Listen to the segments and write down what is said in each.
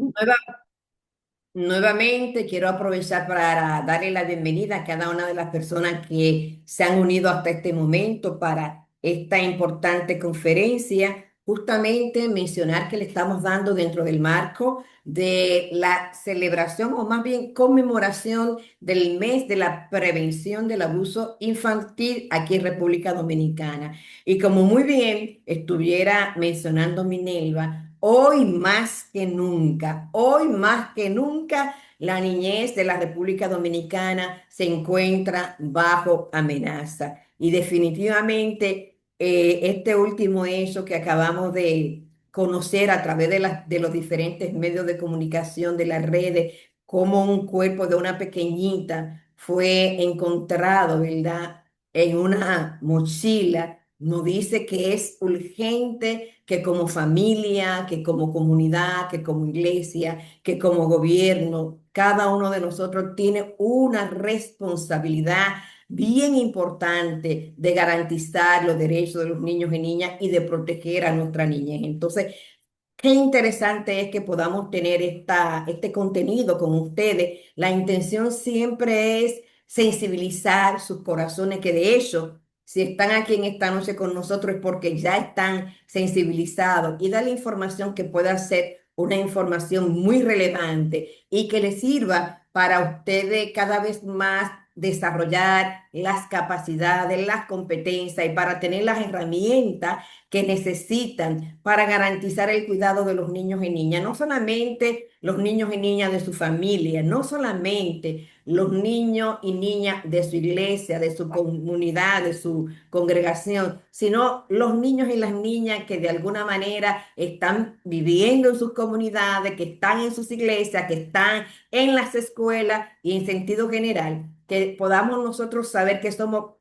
Nueva- Nuevamente quiero aprovechar para darle la bienvenida a cada una de las personas que se han unido hasta este momento para esta importante conferencia. Justamente mencionar que le estamos dando dentro del marco de la celebración o más bien conmemoración del mes de la prevención del abuso infantil aquí en República Dominicana. Y como muy bien estuviera mencionando Minelva, hoy más que nunca, la niñez de la República Dominicana se encuentra bajo amenaza. Y definitivamente este último hecho que acabamos de conocer a través de los diferentes medios de comunicación, de las redes, como un cuerpo de una pequeñita fue encontrado, ¿verdad? En una mochila, nos dice que es urgente que como familia, que como comunidad, que como iglesia, que como gobierno, cada uno de nosotros tiene una responsabilidad bien importante de garantizar los derechos de los niños y niñas y de proteger a nuestra niñez. Entonces, qué interesante es que podamos tener este contenido con ustedes. La intención siempre es sensibilizar sus corazones, que de hecho, si están aquí en esta noche con nosotros es porque ya están sensibilizados y dar la información que pueda ser una información muy relevante y que les sirva para ustedes cada vez más desarrollar las capacidades, las competencias y para tener las herramientas que necesitan para garantizar el cuidado de los niños y niñas, no solamente los niños y niñas de su familia, no solamente los niños y niñas de su iglesia, de su comunidad, de su congregación, sino los niños y las niñas que de alguna manera están viviendo en sus comunidades, que están en sus iglesias, que están en las escuelas y en sentido general, que podamos nosotros saber que somos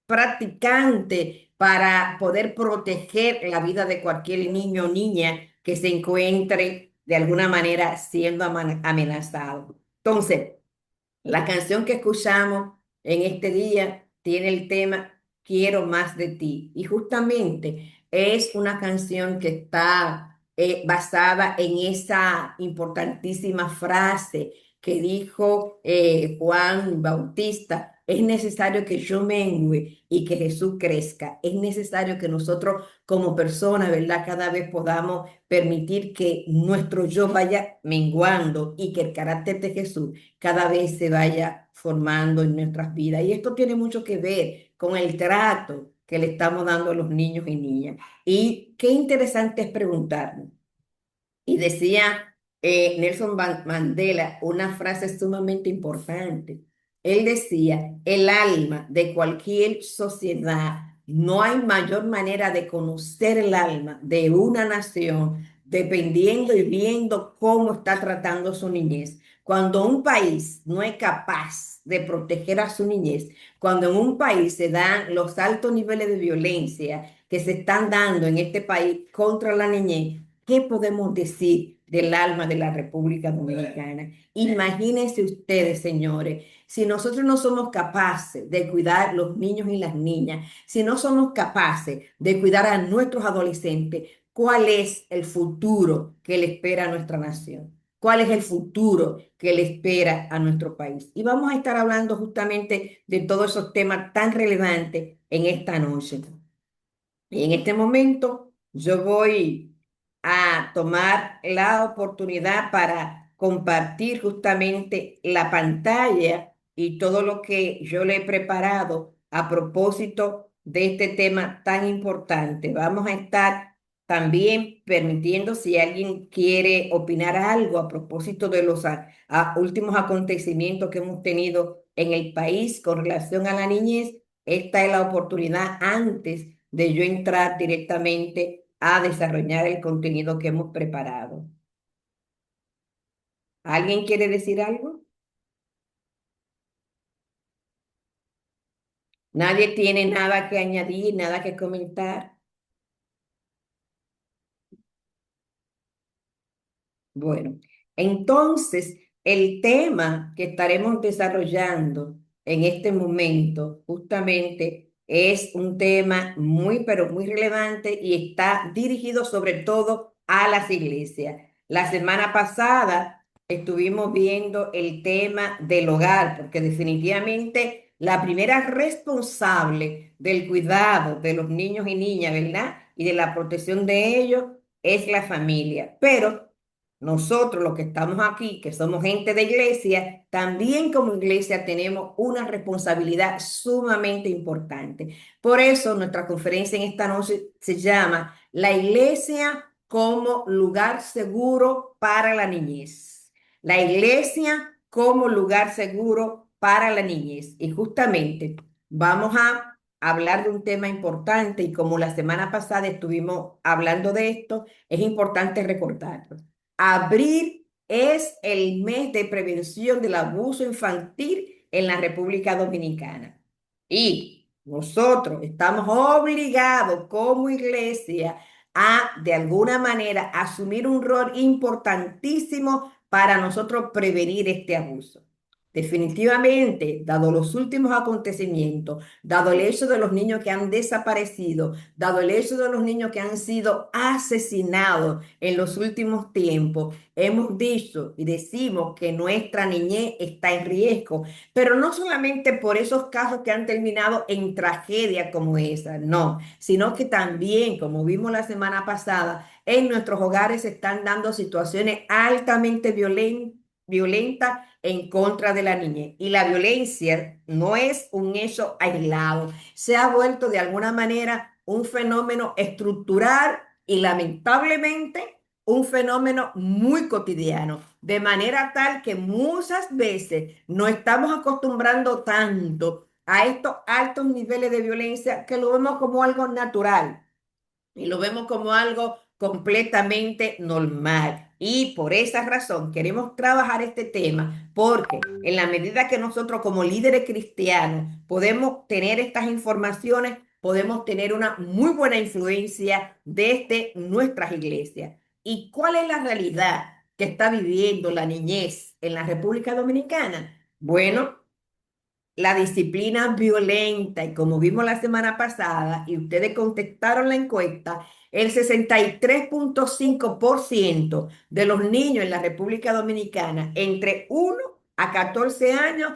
practicante para poder proteger la vida de cualquier niño o niña que se encuentre de alguna manera siendo amenazado. Entonces, la canción que escuchamos en este día tiene el tema Quiero más de ti y justamente es una canción que está basada en esa importantísima frase que dijo Juan Bautista. Es necesario que yo mengüe y que Jesús crezca. Es necesario que nosotros como personas, ¿verdad? Cada vez podamos permitir que nuestro yo vaya menguando y que el carácter de Jesús cada vez se vaya formando en nuestras vidas. Y esto tiene mucho que ver con el trato que le estamos dando a los niños y niñas. Y qué interesante es preguntarnos. Y decía Nelson Mandela una frase sumamente importante. Él decía, el alma de cualquier sociedad, no hay mayor manera de conocer el alma de una nación dependiendo y viendo cómo está tratando su niñez. Cuando un país no es capaz de proteger a su niñez, cuando en un país se dan los altos niveles de violencia que se están dando en este país contra la niñez, ¿qué podemos decir del alma de la República Dominicana? Imagínense ustedes, señores, si nosotros no somos capaces de cuidar los niños y las niñas, si no somos capaces de cuidar a nuestros adolescentes, ¿cuál es el futuro que le espera a nuestra nación? ¿Cuál es el futuro que le espera a nuestro país? Y vamos a estar hablando justamente de todos esos temas tan relevantes en esta noche. Y en este momento yo voy a tomar la oportunidad para compartir justamente la pantalla y todo lo que yo le he preparado a propósito de este tema tan importante. Vamos a estar también permitiendo si alguien quiere opinar algo a propósito de los últimos acontecimientos que hemos tenido en el país con relación a la niñez. Esta es la oportunidad antes de yo entrar directamente a desarrollar el contenido que hemos preparado. ¿Alguien quiere decir algo? Nadie tiene nada que añadir, nada que comentar. Bueno, entonces el tema que estaremos desarrollando en este momento justamente es un tema muy, pero muy relevante y está dirigido sobre todo a las iglesias. La semana pasada estuvimos viendo el tema del hogar, porque definitivamente la primera responsable del cuidado de los niños y niñas, ¿verdad? Y de la protección de ellos es la familia. Pero nosotros, los que estamos aquí, que somos gente de iglesia, también como iglesia tenemos una responsabilidad sumamente importante. Por eso nuestra conferencia en esta noche se llama La iglesia como lugar seguro para la niñez. La iglesia como lugar seguro para la niñez. Y justamente vamos a hablar de un tema importante y como la semana pasada estuvimos hablando de esto, es importante recordarlo. Abril es el mes de prevención del abuso infantil en la República Dominicana. Y nosotros estamos obligados como iglesia a, de alguna manera, asumir un rol importantísimo para nosotros prevenir este abuso. Definitivamente, dado los últimos acontecimientos, dado el hecho de los niños que han desaparecido, dado el hecho de los niños que han sido asesinados en los últimos tiempos, hemos dicho y decimos que nuestra niñez está en riesgo, pero no solamente por esos casos que han terminado en tragedia como esa, no, sino que también, como vimos la semana pasada, en nuestros hogares se están dando situaciones altamente violentas en contra de la niñez. Y la violencia no es un hecho aislado, se ha vuelto de alguna manera un fenómeno estructural y lamentablemente un fenómeno muy cotidiano, de manera tal que muchas veces no estamos acostumbrando tanto a estos altos niveles de violencia que lo vemos como algo natural y lo vemos como algo completamente normal. Y por esa razón queremos trabajar este tema, porque en la medida que nosotros como líderes cristianos podemos tener estas informaciones, podemos tener una muy buena influencia desde nuestras iglesias. ¿Y cuál es la realidad que está viviendo la niñez en la República Dominicana? Bueno, la disciplina violenta, y como vimos la semana pasada, y ustedes contestaron la encuesta, el 63,5% de los niños en la República Dominicana entre 1 a 14 años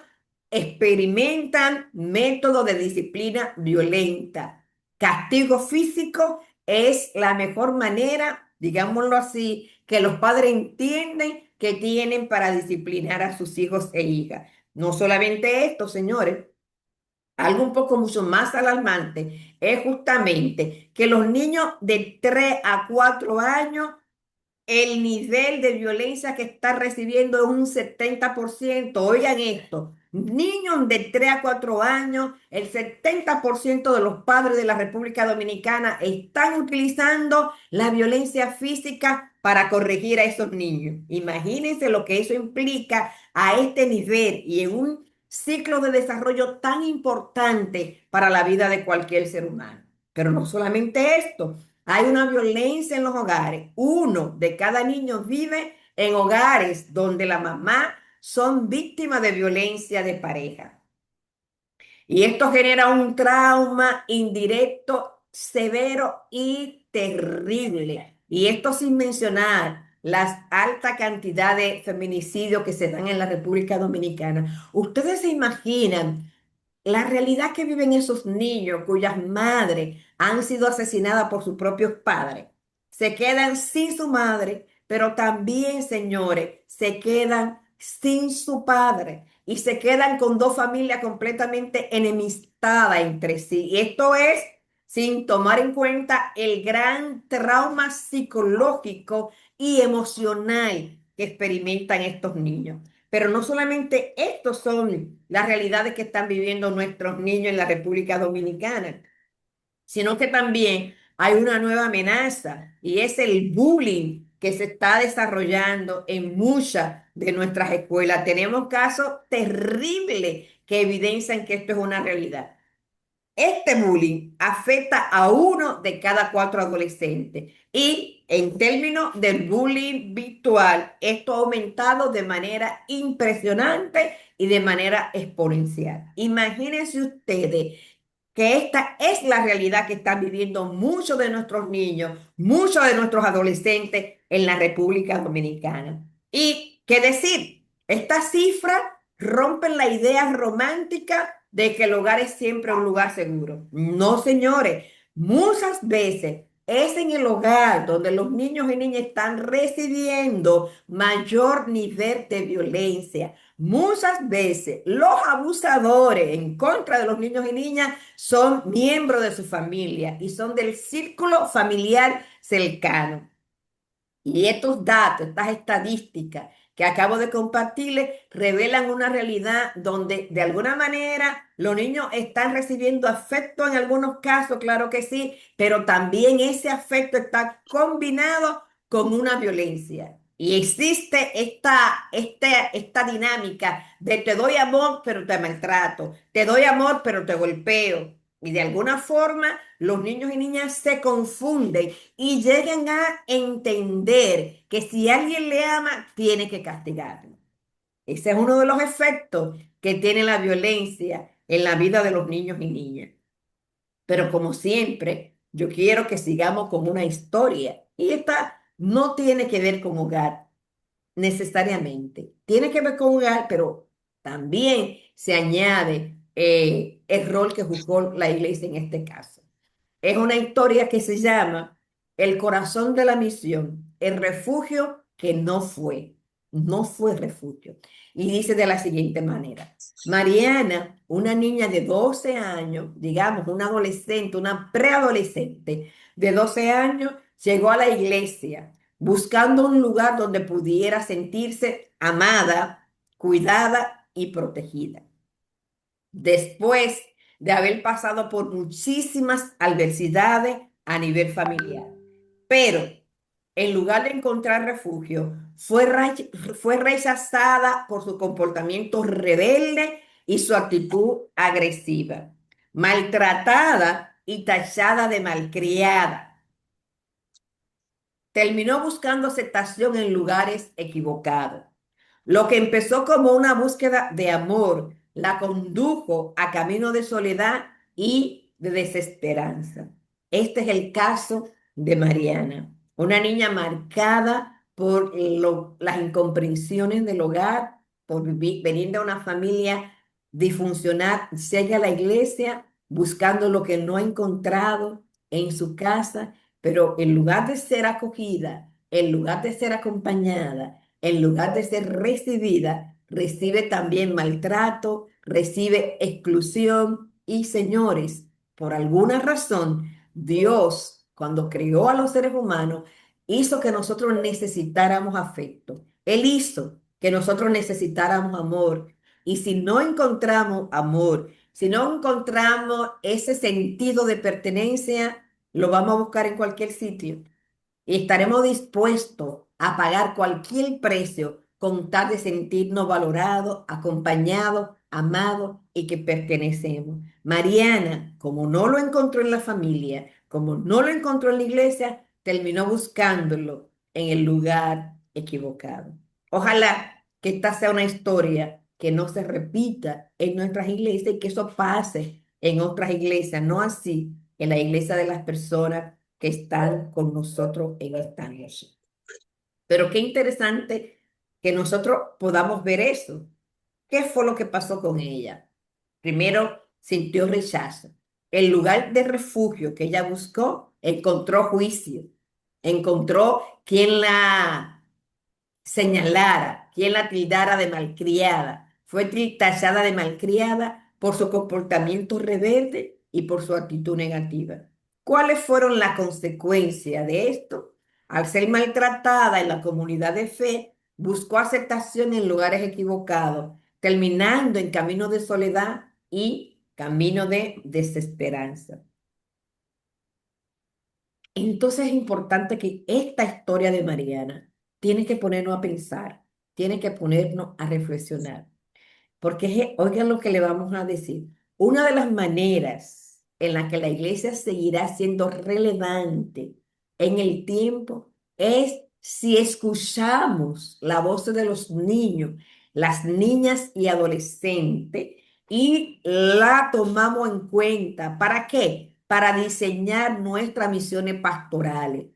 experimentan métodos de disciplina violenta. Castigo físico es la mejor manera, digámoslo así, que los padres entienden que tienen para disciplinar a sus hijos e hijas. No solamente esto, señores, algo un poco mucho más alarmante es justamente que los niños de 3 a 4 años el nivel de violencia que está recibiendo es un 70%. Oigan esto, niños de 3 a 4 años, el 70% de los padres de la República Dominicana están utilizando la violencia física para corregir a esos niños. Imagínense lo que eso implica a este nivel y en un ciclo de desarrollo tan importante para la vida de cualquier ser humano. Pero no solamente esto. Hay una violencia en los hogares. Uno de cada niño vive en hogares donde la mamá son víctimas de violencia de pareja. Y esto genera un trauma indirecto, severo y terrible. Y esto sin mencionar las alta cantidad de feminicidios que se dan en la República Dominicana. ¿Ustedes se imaginan la realidad que viven esos niños cuyas madres han sido asesinadas por sus propios padres? Se quedan sin su madre, pero también, señores, se quedan sin su padre y se quedan con dos familias completamente enemistadas entre sí. Y esto es sin tomar en cuenta el gran trauma psicológico y emocional que experimentan estos niños. Pero no solamente estos son las realidades que están viviendo nuestros niños en la República Dominicana, sino que también hay una nueva amenaza y es el bullying que se está desarrollando en muchas de nuestras escuelas. Tenemos casos terribles que evidencian que esto es una realidad. Este bullying afecta a 1 de cada 4 adolescentes y en términos del bullying virtual, esto ha aumentado de manera impresionante y de manera exponencial. Imagínense ustedes que esta es la realidad que están viviendo muchos de nuestros niños, muchos de nuestros adolescentes en la República Dominicana. Y qué decir, estas cifras rompen la idea romántica de que el hogar es siempre un lugar seguro. No, señores, muchas veces es en el hogar donde los niños y niñas están recibiendo mayor nivel de violencia. Muchas veces los abusadores en contra de los niños y niñas son miembros de su familia y son del círculo familiar cercano. Y estos datos, estas estadísticas que acabo de compartirles, revelan una realidad donde de alguna manera los niños están recibiendo afecto en algunos casos, claro que sí, pero también ese afecto está combinado con una violencia. Y existe esta dinámica de te doy amor, pero te maltrato, te doy amor, pero te golpeo. Y de alguna forma los niños y niñas se confunden y llegan a entender que si alguien le ama, tiene que castigarlo. Ese es uno de los efectos que tiene la violencia en la vida de los niños y niñas. Pero como siempre, yo quiero que sigamos con una historia. Y esta no tiene que ver con hogar necesariamente. Tiene que ver con hogar, pero también se añade el rol que jugó la iglesia en este caso. Es una historia que se llama El corazón de la misión, el refugio que no fue refugio. Y dice de la siguiente manera, Mariana, una niña de 12 años, digamos, una adolescente, una preadolescente de 12 años, llegó a la iglesia buscando un lugar donde pudiera sentirse amada, cuidada y protegida después de haber pasado por muchísimas adversidades a nivel familiar. Pero en lugar de encontrar refugio, fue rechazada por su comportamiento rebelde y su actitud agresiva, maltratada y tachada de malcriada. Terminó buscando aceptación en lugares equivocados. Lo que empezó como una búsqueda de amor la condujo a camino de soledad y de desesperanza. Este es el caso de Mariana, una niña marcada por las incomprensiones del hogar, por venir de una familia disfuncional, llega a la iglesia buscando lo que no ha encontrado en su casa, pero en lugar de ser acogida, en lugar de ser acompañada, en lugar de ser recibida, recibe también maltrato, recibe exclusión y señores, por alguna razón, Dios, cuando creó a los seres humanos, hizo que nosotros necesitáramos afecto. Él hizo que nosotros necesitáramos amor. Y si no encontramos amor, si no encontramos ese sentido de pertenencia, lo vamos a buscar en cualquier sitio y estaremos dispuestos a pagar cualquier precio con tal de sentirnos valorados, acompañados, amados y que pertenecemos. Mariana, como no lo encontró en la familia, como no lo encontró en la iglesia, terminó buscándolo en el lugar equivocado. Ojalá que esta sea una historia que no se repita en nuestras iglesias y que eso pase en otras iglesias, no así en la iglesia de las personas que están con nosotros en esta noche. Pero qué interesante que nosotros podamos ver eso. ¿Qué fue lo que pasó con ella? Primero, sintió rechazo. El lugar de refugio que ella buscó, encontró juicio, encontró quien la señalara, quien la tildara de malcriada. Fue tachada de malcriada por su comportamiento rebelde y por su actitud negativa. ¿Cuáles fueron las consecuencias de esto? Al ser maltratada en la comunidad de fe, buscó aceptación en lugares equivocados, terminando en camino de soledad y camino de desesperanza. Entonces es importante que esta historia de Mariana tiene que ponernos a pensar, tiene que ponernos a reflexionar, porque oigan lo que le vamos a decir. Una de las maneras en la que la iglesia seguirá siendo relevante en el tiempo es si escuchamos la voz de los niños, las niñas y adolescentes y la tomamos en cuenta. ¿Para qué? Para diseñar nuestras misiones pastorales.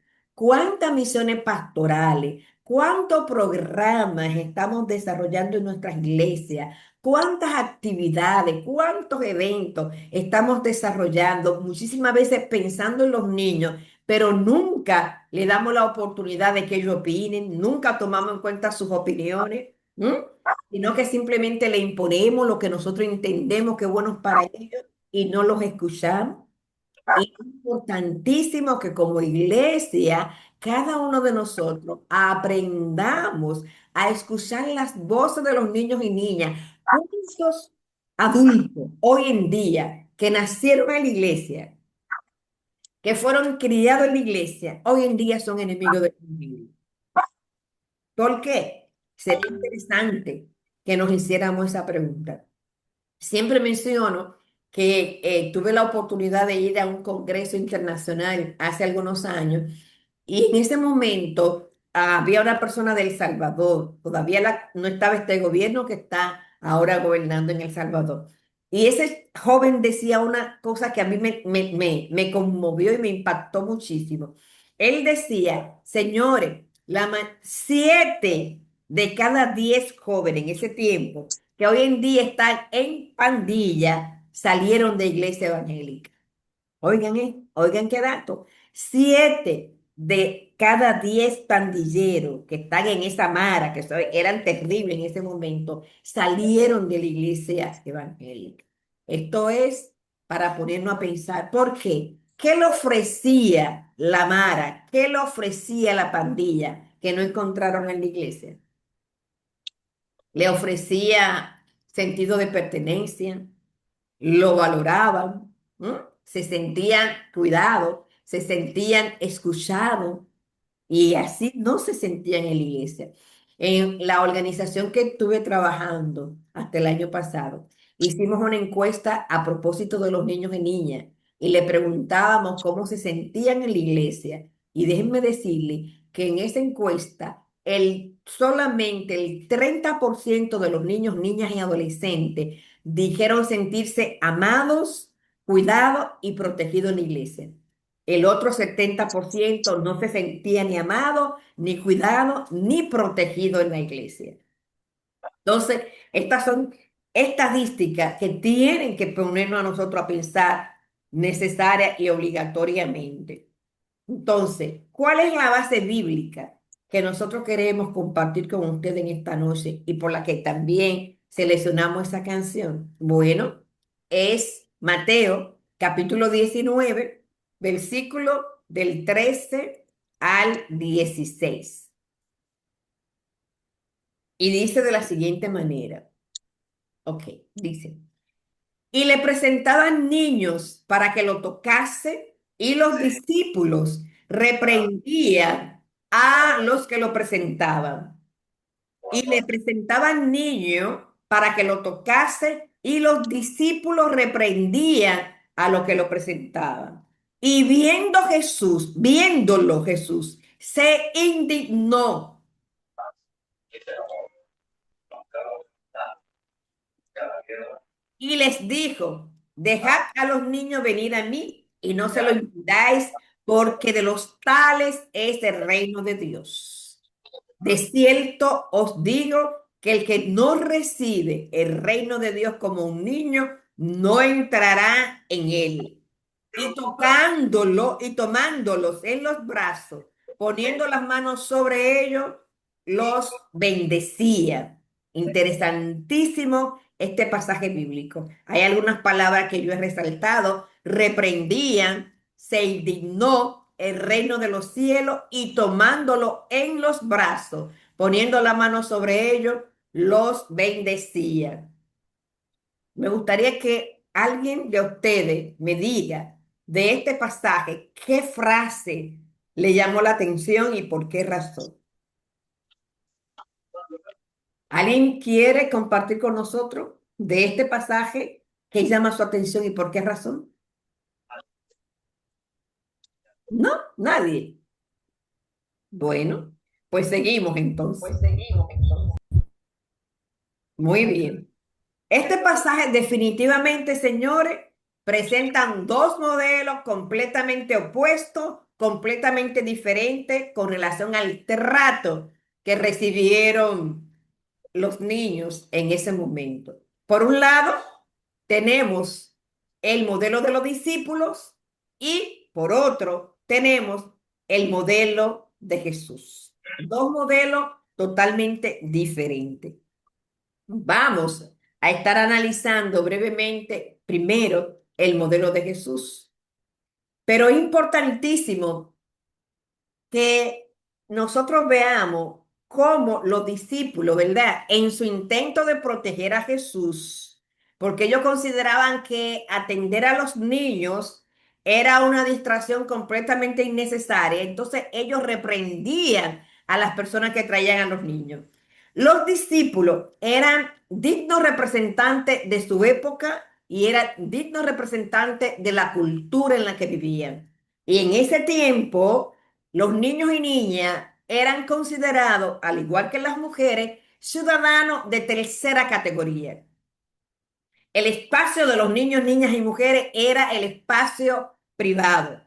cuántas misiones pastorales, cuántos programas estamos desarrollando en nuestras iglesias, cuántas actividades, cuántos eventos estamos desarrollando, muchísimas veces pensando en los niños, pero nunca le damos la oportunidad de que ellos opinen, nunca tomamos en cuenta sus opiniones, ¿m? Sino que simplemente le imponemos lo que nosotros entendemos que es bueno para ellos y no los escuchamos. Y es importantísimo que como iglesia, cada uno de nosotros aprendamos a escuchar las voces de los niños y niñas. ¿Cuántos adultos hoy en día que nacieron en la iglesia, que fueron criados en la iglesia, hoy en día son enemigos de la familia? ¿Por qué? Sería interesante que nos hiciéramos esa pregunta. Siempre menciono que tuve la oportunidad de ir a un congreso internacional hace algunos años y en ese momento había una persona de El Salvador, todavía no estaba este gobierno que está ahora gobernando en El Salvador. Y ese joven decía una cosa que a mí me conmovió y me impactó muchísimo. Él decía, señores, 7 de cada 10 jóvenes en ese tiempo que hoy en día están en pandilla salieron de iglesia evangélica. Oigan, oigan qué dato. 7 de cada 10 pandilleros que están en esa mara, eran terribles en ese momento, salieron de la iglesia evangélica. Esto es para ponernos a pensar, ¿por qué? ¿Qué le ofrecía la mara? ¿Qué le ofrecía la pandilla que no encontraron en la iglesia? Le ofrecía sentido de pertenencia, lo valoraban, ¿no? Se sentían cuidados, se sentían escuchados y así no se sentían en la iglesia. En la organización que estuve trabajando hasta el año pasado, hicimos una encuesta a propósito de los niños y niñas y le preguntábamos cómo se sentían en la iglesia. Y déjenme decirle que en esa encuesta, solamente el 30% de los niños, niñas y adolescentes dijeron sentirse amados, cuidados y protegidos en la iglesia. El otro 70% no se sentía ni amado, ni cuidado, ni protegido en la iglesia. Entonces, estas son estadísticas que tienen que ponernos a nosotros a pensar necesaria y obligatoriamente. Entonces, ¿cuál es la base bíblica que nosotros queremos compartir con ustedes en esta noche y por la que también seleccionamos esa canción? Bueno, es Mateo capítulo 19, versículo del 13 al 16. Y dice de la siguiente manera, ok, dice. Y le presentaban niños para que lo tocase, y los discípulos reprendían a los que lo presentaban. Y le presentaban niños para que lo tocase, y los discípulos reprendían a los que lo presentaban. Y viéndolo Jesús, se indignó y les dijo, dejad a los niños venir a mí y no se lo impidáis, porque de los tales es el reino de Dios. De cierto os digo que el que no recibe el reino de Dios como un niño, no entrará en él. Y tocándolo y tomándolos en los brazos, poniendo las manos sobre ellos, los bendecía. Interesantísimo este pasaje bíblico. Hay algunas palabras que yo he resaltado. Reprendían, se indignó el reino de los cielos y tomándolo en los brazos, poniendo la mano sobre ellos, los bendecía. Me gustaría que alguien de ustedes me diga de este pasaje qué frase le llamó la atención y por qué razón. ¿Alguien quiere compartir con nosotros de este pasaje qué llama su atención y por qué razón? No, nadie. Bueno, pues seguimos entonces. Muy bien. Este pasaje definitivamente, señores, presentan dos modelos completamente opuestos completamente diferente con relación al trato que recibieron los niños en ese momento. Por un lado, tenemos el modelo de los discípulos y por otro, tenemos el modelo de Jesús. Dos modelos totalmente diferentes. Vamos a estar analizando brevemente primero el modelo de Jesús, pero es importantísimo que nosotros veamos cómo los discípulos, ¿verdad? En su intento de proteger a Jesús, porque ellos consideraban que atender a los niños era una distracción completamente innecesaria, entonces ellos reprendían a las personas que traían a los niños. Los discípulos eran dignos representantes de su época y eran dignos representantes de la cultura en la que vivían. Y en ese tiempo los niños y niñas eran considerados, al igual que las mujeres, ciudadanos de tercera categoría. El espacio de los niños, niñas y mujeres era el espacio privado.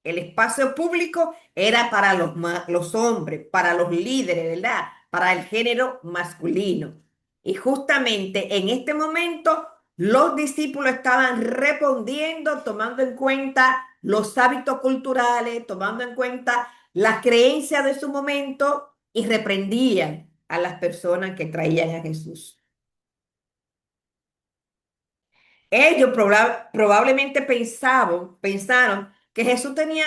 El espacio público era para los hombres, para los líderes, ¿verdad? Para el género masculino. Y justamente en este momento los discípulos estaban respondiendo, tomando en cuenta los hábitos culturales, tomando en cuenta las creencias de su momento y reprendían a las personas que traían a Jesús. Ellos probablemente pensaron que Jesús tenía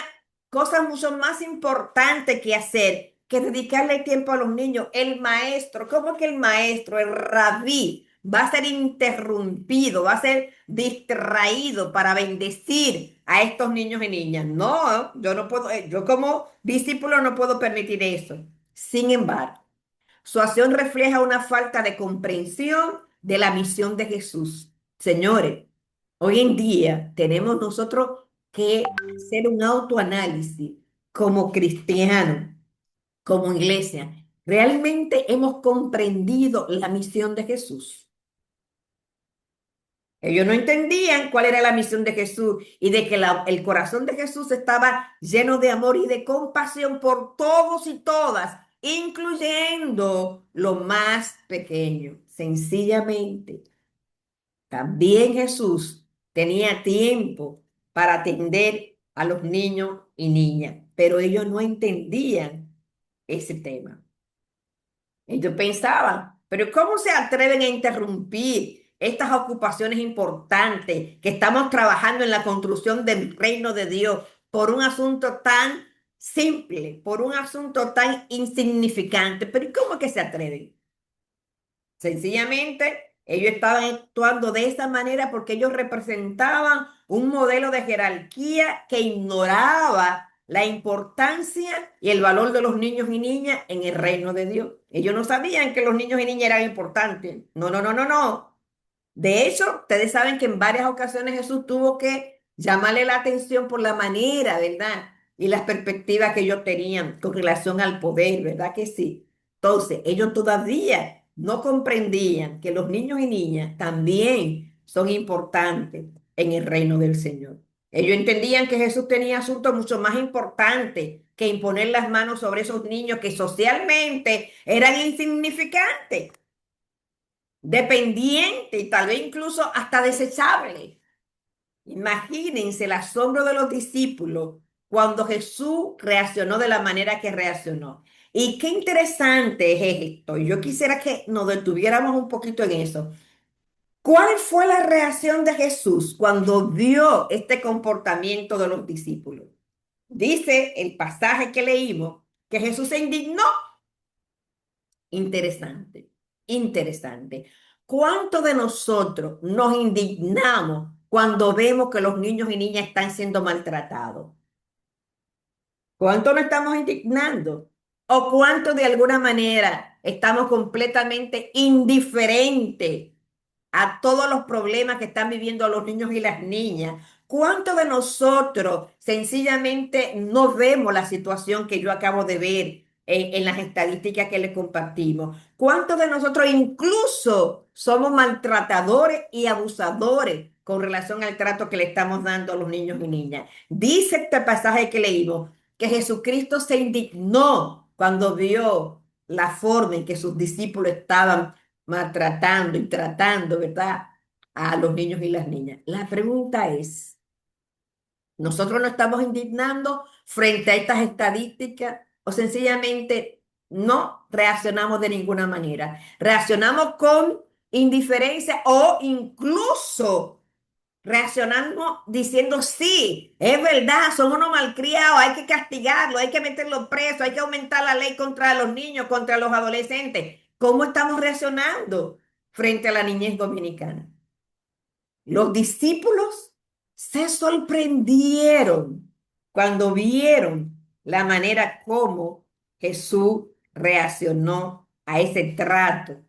cosas mucho más importantes que hacer que dedicarle tiempo a los niños. El maestro, ¿cómo que el maestro, el rabí, va a ser interrumpido, va a ser distraído para bendecir a estos niños y niñas? No, yo no puedo, yo como discípulo no puedo permitir eso. Sin embargo, su acción refleja una falta de comprensión de la misión de Jesús. Señores, hoy en día tenemos nosotros que hacer un autoanálisis como cristianos, como iglesia. ¿Realmente hemos comprendido la misión de Jesús? Ellos no entendían cuál era la misión de Jesús y de que el corazón de Jesús estaba lleno de amor y de compasión por todos y todas, incluyendo lo más pequeño. Sencillamente, también Jesús tenía tiempo para atender a los niños y niñas, pero ellos no entendían ese tema. Ellos pensaban, pero ¿cómo se atreven a interrumpir estas ocupaciones importantes que estamos trabajando en la construcción del reino de Dios por un asunto tan simple, por un asunto tan insignificante? Pero ¿cómo que se atreven? Sencillamente, ellos estaban actuando de esa manera porque ellos representaban un modelo de jerarquía que ignoraba la importancia y el valor de los niños y niñas en el reino de Dios. Ellos no sabían que los niños y niñas eran importantes. No, no, no, no, no. De hecho, ustedes saben que en varias ocasiones Jesús tuvo que llamarle la atención por la manera, ¿verdad? Y las perspectivas que ellos tenían con relación al poder, ¿verdad que sí? Entonces, ellos todavía no comprendían que los niños y niñas también son importantes en el reino del Señor. Ellos entendían que Jesús tenía asuntos mucho más importantes que imponer las manos sobre esos niños que socialmente eran insignificantes, dependiente y tal vez incluso hasta desechable. Imagínense el asombro de los discípulos cuando Jesús reaccionó de la manera que reaccionó. Y qué interesante es esto. Yo quisiera que nos detuviéramos un poquito en eso. ¿Cuál fue la reacción de Jesús cuando vio este comportamiento de los discípulos? Dice el pasaje que leímos que Jesús se indignó. Interesante, interesante. ¿Cuánto de nosotros nos indignamos cuando vemos que los niños y niñas están siendo maltratados? ¿Cuánto nos estamos indignando? ¿O cuánto de alguna manera estamos completamente indiferentes a todos los problemas que están viviendo los niños y las niñas? ¿Cuántos de nosotros sencillamente no vemos la situación que yo acabo de ver en las estadísticas que les compartimos? ¿Cuántos de nosotros incluso somos maltratadores y abusadores con relación al trato que le estamos dando a los niños y niñas? Dice este pasaje que leímos que Jesucristo se indignó cuando vio la forma en que sus discípulos estaban maltratando y tratando, ¿verdad?, a los niños y las niñas. La pregunta es, ¿nosotros nos estamos indignando frente a estas estadísticas o sencillamente no reaccionamos de ninguna manera? Reaccionamos con indiferencia o incluso reaccionamos diciendo, sí, es verdad, son unos malcriados, hay que castigarlos, hay que meterlos presos, hay que aumentar la ley contra los niños, contra los adolescentes. ¿Cómo estamos reaccionando frente a la niñez dominicana? Los discípulos se sorprendieron cuando vieron la manera como Jesús reaccionó a ese trato.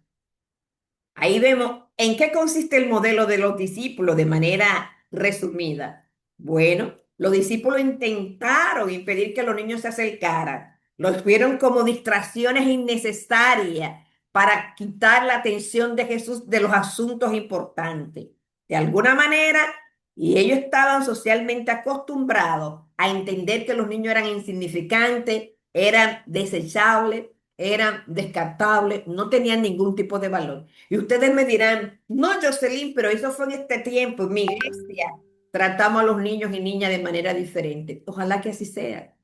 Ahí vemos en qué consiste el modelo de los discípulos de manera resumida. Bueno, los discípulos intentaron impedir que los niños se acercaran. Los vieron como distracciones innecesarias para quitar la atención de Jesús de los asuntos importantes. De alguna manera, y ellos estaban socialmente acostumbrados a entender que los niños eran insignificantes, eran desechables, eran descartables, no tenían ningún tipo de valor. Y ustedes me dirán, no, Jocelyn, pero eso fue en este tiempo, en mi iglesia. Tratamos a los niños y niñas de manera diferente. Ojalá que así sea.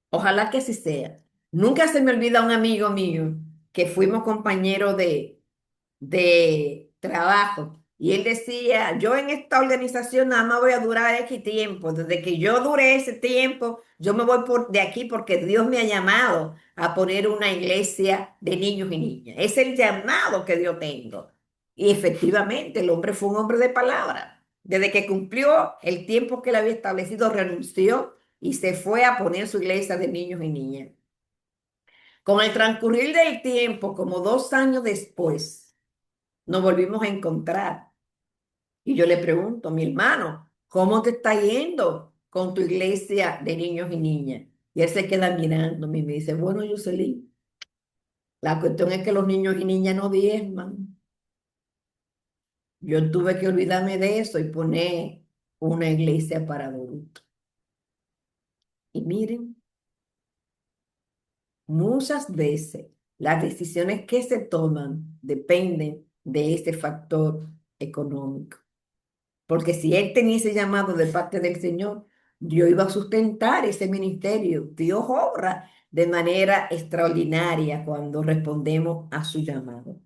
Ojalá que así sea. Nunca se me olvida un amigo mío que fuimos compañeros de trabajo. Y él decía, yo en esta organización nada más voy a durar X tiempo. Desde que yo dure ese tiempo, yo me voy de aquí porque Dios me ha llamado a poner una iglesia de niños y niñas. Es el llamado que yo tengo. Y efectivamente, el hombre fue un hombre de palabra. Desde que cumplió el tiempo que él había establecido, renunció y se fue a poner su iglesia de niños y niñas. Con el transcurrir del tiempo, como 2 años después, nos volvimos a encontrar. Y yo le pregunto, mi hermano, ¿cómo te está yendo con tu iglesia de niños y niñas? Y él se queda mirándome y me dice, bueno, Jocelyn, la cuestión es que los niños y niñas no diezman. Yo tuve que olvidarme de eso y poner una iglesia para adultos. Y miren, muchas veces las decisiones que se toman dependen de este factor económico. Porque si él tenía ese llamado de parte del Señor, Dios iba a sustentar ese ministerio. Dios obra de manera extraordinaria cuando respondemos a su llamado.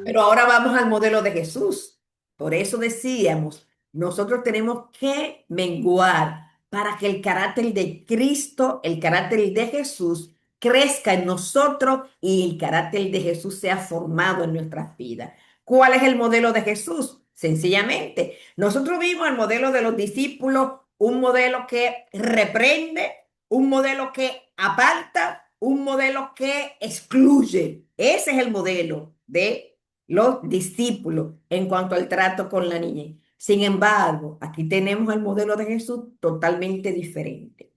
Pero ahora vamos al modelo de Jesús. Por eso decíamos, nosotros tenemos que menguar para que el carácter de Cristo, el carácter de Jesús, crezca en nosotros y el carácter de Jesús sea formado en nuestras vidas. ¿Cuál es el modelo de Jesús? Sencillamente, nosotros vimos el modelo de los discípulos, un modelo que reprende, un modelo que aparta, un modelo que excluye. Ese es el modelo de los discípulos en cuanto al trato con la niñez. Sin embargo, aquí tenemos el modelo de Jesús totalmente diferente.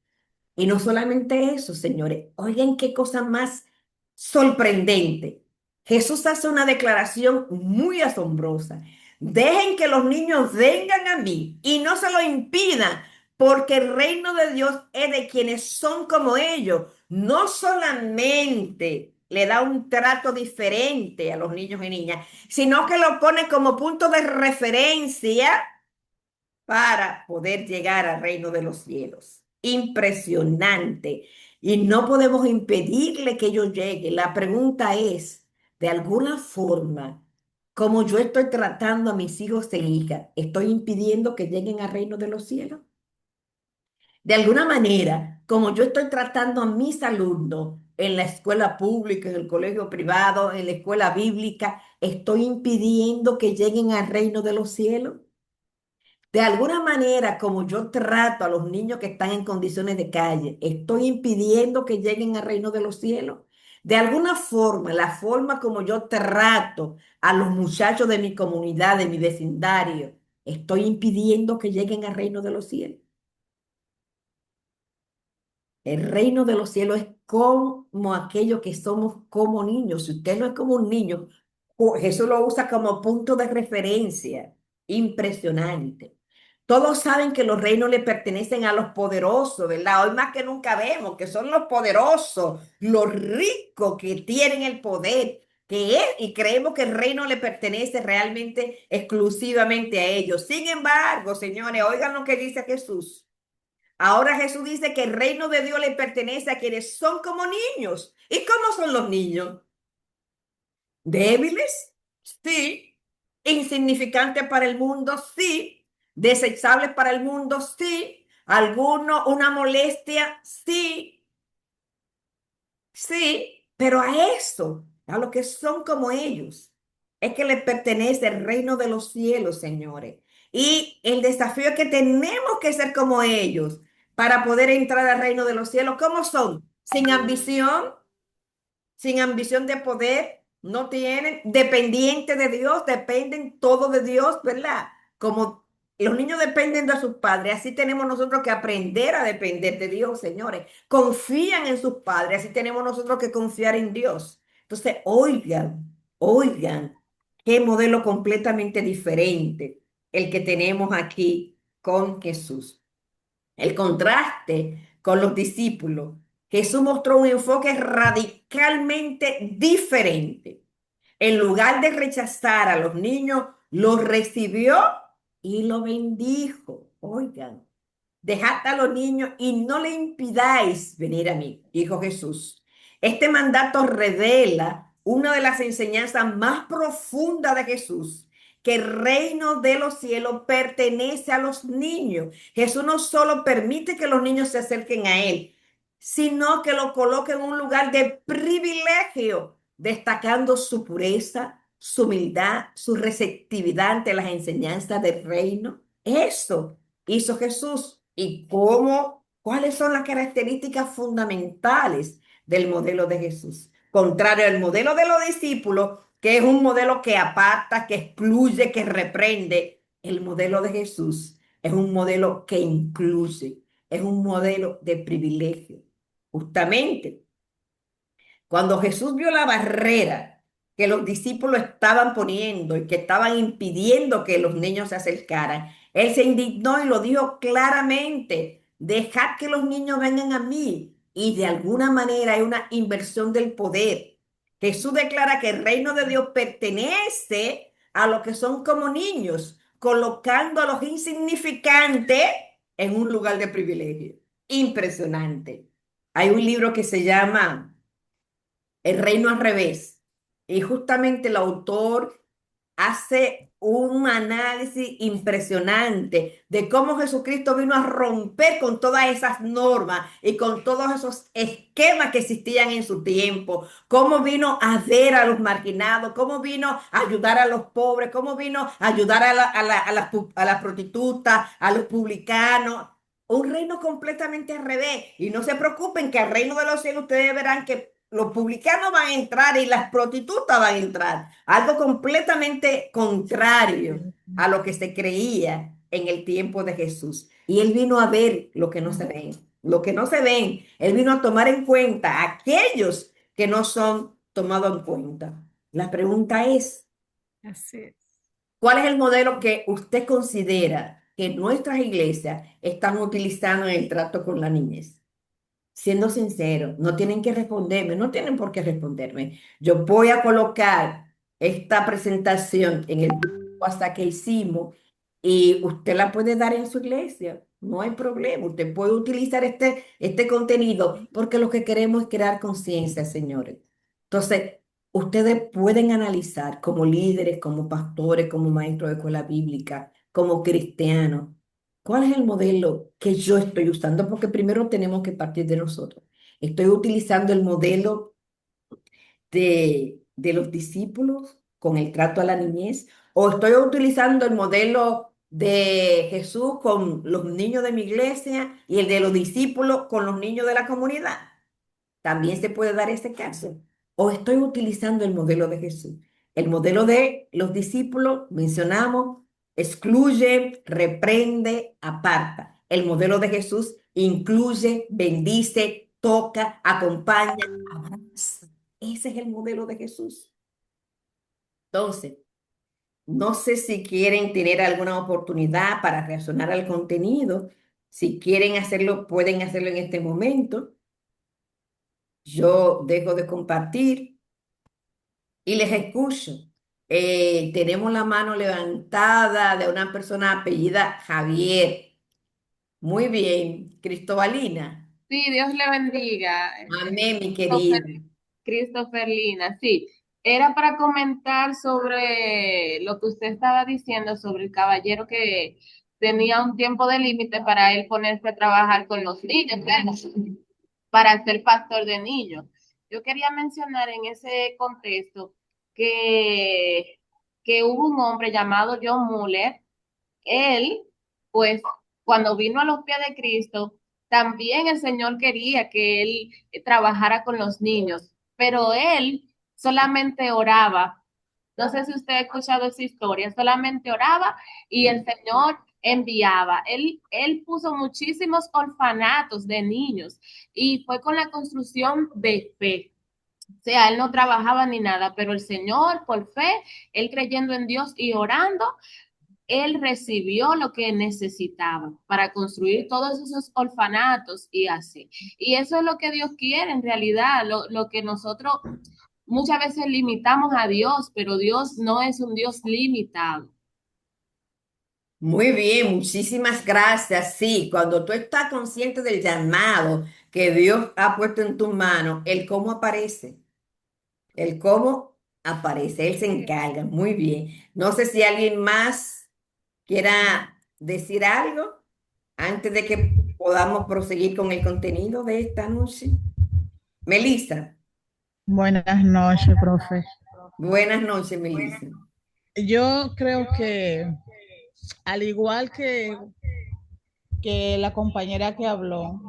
Y no solamente eso, señores, oigan qué cosa más sorprendente. Jesús hace una declaración muy asombrosa. Dejen que los niños vengan a mí y no se lo impidan, porque el reino de Dios es de quienes son como ellos. No solamente le da un trato diferente a los niños y niñas, sino que lo pone como punto de referencia para poder llegar al reino de los cielos. Impresionante. Y no podemos impedirle que ellos lleguen. La pregunta es, de alguna forma, como yo estoy tratando a mis hijos e hijas, ¿estoy impidiendo que lleguen al reino de los cielos? De alguna manera, como yo estoy tratando a mis alumnos en la escuela pública, en el colegio privado, en la escuela bíblica, ¿estoy impidiendo que lleguen al reino de los cielos? De alguna manera, como yo trato a los niños que están en condiciones de calle, estoy impidiendo que lleguen al reino de los cielos. De alguna forma, la forma como yo trato a los muchachos de mi comunidad, de mi vecindario, estoy impidiendo que lleguen al reino de los cielos. El reino de los cielos es como aquello que somos como niños. Si usted no es como un niño, Jesús lo usa como punto de referencia. Impresionante. Todos saben que los reinos le pertenecen a los poderosos, ¿verdad? Hoy más que nunca vemos que son los poderosos, los ricos que tienen el poder, que es, y creemos que el reino le pertenece realmente exclusivamente a ellos. Sin embargo, señores, oigan lo que dice Jesús. Ahora Jesús dice que el reino de Dios le pertenece a quienes son como niños. ¿Y cómo son los niños? ¿Débiles? Sí. ¿Insignificantes para el mundo? Sí. ¿Desechables para el mundo? Sí. ¿Alguno una molestia? Sí. Sí. Pero a eso, a los que son como ellos, es que les pertenece el reino de los cielos, señores. Y el desafío es que tenemos que ser como ellos para poder entrar al reino de los cielos. ¿Cómo son? Sin ambición, sin ambición de poder, no tienen, dependientes de Dios, dependen todo de Dios, ¿verdad? Como los niños dependen de sus padres, así tenemos nosotros que aprender a depender de Dios, señores. Confían en sus padres, así tenemos nosotros que confiar en Dios. Entonces, oigan, qué modelo completamente diferente el que tenemos aquí con Jesús. El contraste con los discípulos. Jesús mostró un enfoque radicalmente diferente. En lugar de rechazar a los niños, los recibió y lo bendijo. Oigan, dejad a los niños y no le impidáis venir a mí, dijo Jesús. Este mandato revela una de las enseñanzas más profundas de Jesús, que el reino de los cielos pertenece a los niños. Jesús no solo permite que los niños se acerquen a Él, sino que lo coloca en un lugar de privilegio, destacando su pureza, su humildad, su receptividad ante las enseñanzas del reino. Eso hizo Jesús. ¿Y cómo? ¿Cuáles son las características fundamentales del modelo de Jesús? Contrario al modelo de los discípulos, que es un modelo que aparta, que excluye, que reprende, el modelo de Jesús es un modelo que incluye, es un modelo de privilegio. Justamente cuando Jesús vio la barrera que los discípulos estaban poniendo y que estaban impidiendo que los niños se acercaran, él se indignó y lo dijo claramente: dejad que los niños vengan a mí. Y de alguna manera hay una inversión del poder. Jesús declara que el reino de Dios pertenece a los que son como niños, colocando a los insignificantes en un lugar de privilegio. Impresionante. Hay un libro que se llama El reino al revés. Y justamente el autor hace un análisis impresionante de cómo Jesucristo vino a romper con todas esas normas y con todos esos esquemas que existían en su tiempo, cómo vino a ver a los marginados, cómo vino a ayudar a los pobres, cómo vino a ayudar a las prostitutas, a los publicanos. Un reino completamente al revés. Y no se preocupen que al reino de los cielos ustedes verán que los publicanos van a entrar y las prostitutas van a entrar. Algo completamente contrario a lo que se creía en el tiempo de Jesús. Y él vino a ver lo que no se ven, lo que no se ven. Él vino a tomar en cuenta a aquellos que no son tomados en cuenta. La pregunta es, Así es. ¿cuál es el modelo que usted considera que nuestras iglesias están utilizando en el trato con la niñez? Siendo sincero, no tienen que responderme, no tienen por qué responderme. Yo voy a colocar esta presentación en el grupo hasta que hicimos y usted la puede dar en su iglesia. No hay problema. Usted puede utilizar este contenido porque lo que queremos es crear conciencia, señores. Entonces, ustedes pueden analizar como líderes, como pastores, como maestros de escuela bíblica, como cristianos. ¿Cuál es el modelo que yo estoy usando? Porque primero tenemos que partir de nosotros. Estoy utilizando el modelo de los discípulos con el trato a la niñez, o estoy utilizando el modelo de Jesús con los niños de mi iglesia y el de los discípulos con los niños de la comunidad. También se puede dar ese caso. O estoy utilizando el modelo de Jesús. El modelo de los discípulos, mencionamos, excluye, reprende, aparta. El modelo de Jesús incluye, bendice, toca, acompaña, abraza. Ese es el modelo de Jesús. Entonces, No sé si quieren tener alguna oportunidad para reaccionar al contenido. Si quieren hacerlo, pueden hacerlo en este momento. Yo dejo de compartir y les escucho. Tenemos la mano levantada de una persona apellida Javier. Muy bien, Cristobalina. Sí, Dios le bendiga. Amén, mi Christopher, querida. Christopher Lina, sí. Era para comentar sobre lo que usted estaba diciendo sobre el caballero que tenía un tiempo de límite para él ponerse a trabajar con los niños, ¿verdad? Para ser pastor de niños. Yo quería mencionar en ese contexto que, que hubo un hombre llamado John Muller. Él, pues, cuando vino a los pies de Cristo, también el Señor quería que él trabajara con los niños, pero él solamente oraba. No sé si usted ha escuchado esa historia, solamente oraba y el Señor enviaba. Él puso muchísimos orfanatos de niños y fue con la construcción de fe. O sea, él no trabajaba ni nada, pero el Señor, por fe, él creyendo en Dios y orando, él recibió lo que necesitaba para construir todos esos orfanatos y así. Y eso es lo que Dios quiere en realidad, lo que nosotros muchas veces limitamos a Dios, pero Dios no es un Dios limitado. Muy bien, muchísimas gracias. Sí, cuando tú estás consciente del llamado que Dios ha puesto en tus manos, el cómo aparece. El cómo aparece, él se encarga. Muy bien. No sé si alguien más quiera decir algo antes de que podamos proseguir con el contenido de esta noche. Melissa, Buenas noches, profe. buenas noches, Melissa. Yo creo que, al igual que la compañera que habló,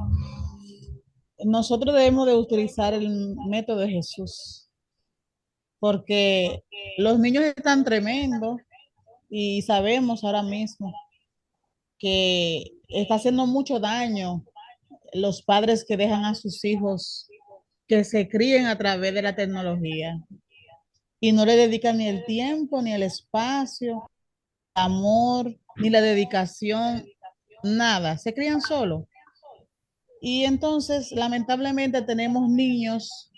nosotros debemos de utilizar el método de Jesús, porque los niños están tremendos y sabemos ahora mismo que está haciendo mucho daño los padres que dejan a sus hijos que se críen a través de la tecnología y no le dedican ni el tiempo ni el espacio amor, ni la dedicación, nada, se crían solos. Y entonces, lamentablemente, tenemos niños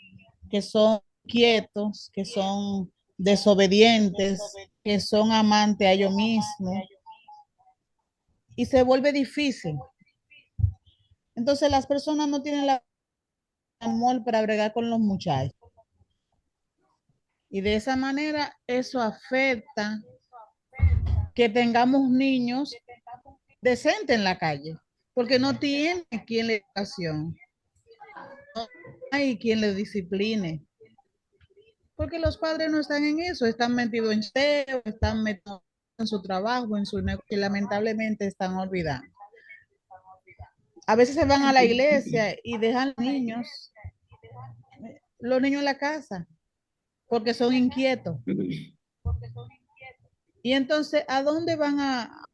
que son quietos, que son desobedientes, que son amantes a ellos mismos, y se vuelve difícil. Entonces, las personas no tienen el amor para bregar con los muchachos. Y de esa manera, eso afecta que tengamos niños decentes en la calle, porque no tienen quien le educación. No hay quien le discipline, porque los padres no están en eso, están metidos en SEO, están metidos en su trabajo, en su negocio, y lamentablemente están olvidando. A veces se van a la iglesia y dejan los niños en la casa, porque son inquietos. Y entonces, ¿a dónde van a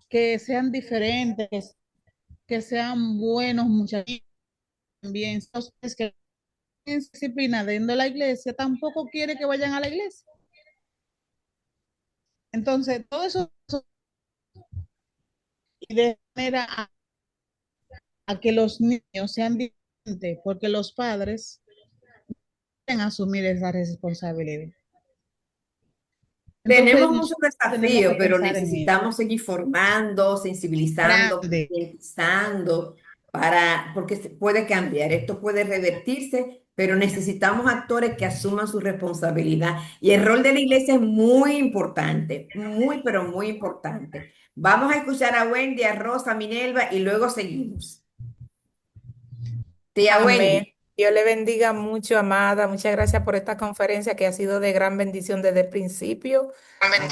que sean diferentes, que sean buenos muchachos también? Entonces, que disciplina dentro de la iglesia tampoco quiere que vayan a la iglesia. Entonces, todo eso y de manera a que los niños sean diferentes, porque los padres deben asumir esa responsabilidad. Entonces, Tenemos muchos nosotros tenemos desafíos, que pero pensar en eso. necesitamos seguir formando, sensibilizando, Grande, concientizando porque se puede cambiar, esto puede revertirse, pero necesitamos actores que asuman su responsabilidad. Y el rol de la iglesia es muy importante, muy, pero muy importante. Vamos a escuchar a Wendy, a Rosa, a Minerva y luego seguimos. Tía Amén. Wendy. Dios le bendiga mucho, amada. Muchas gracias por esta conferencia que ha sido de gran bendición desde el principio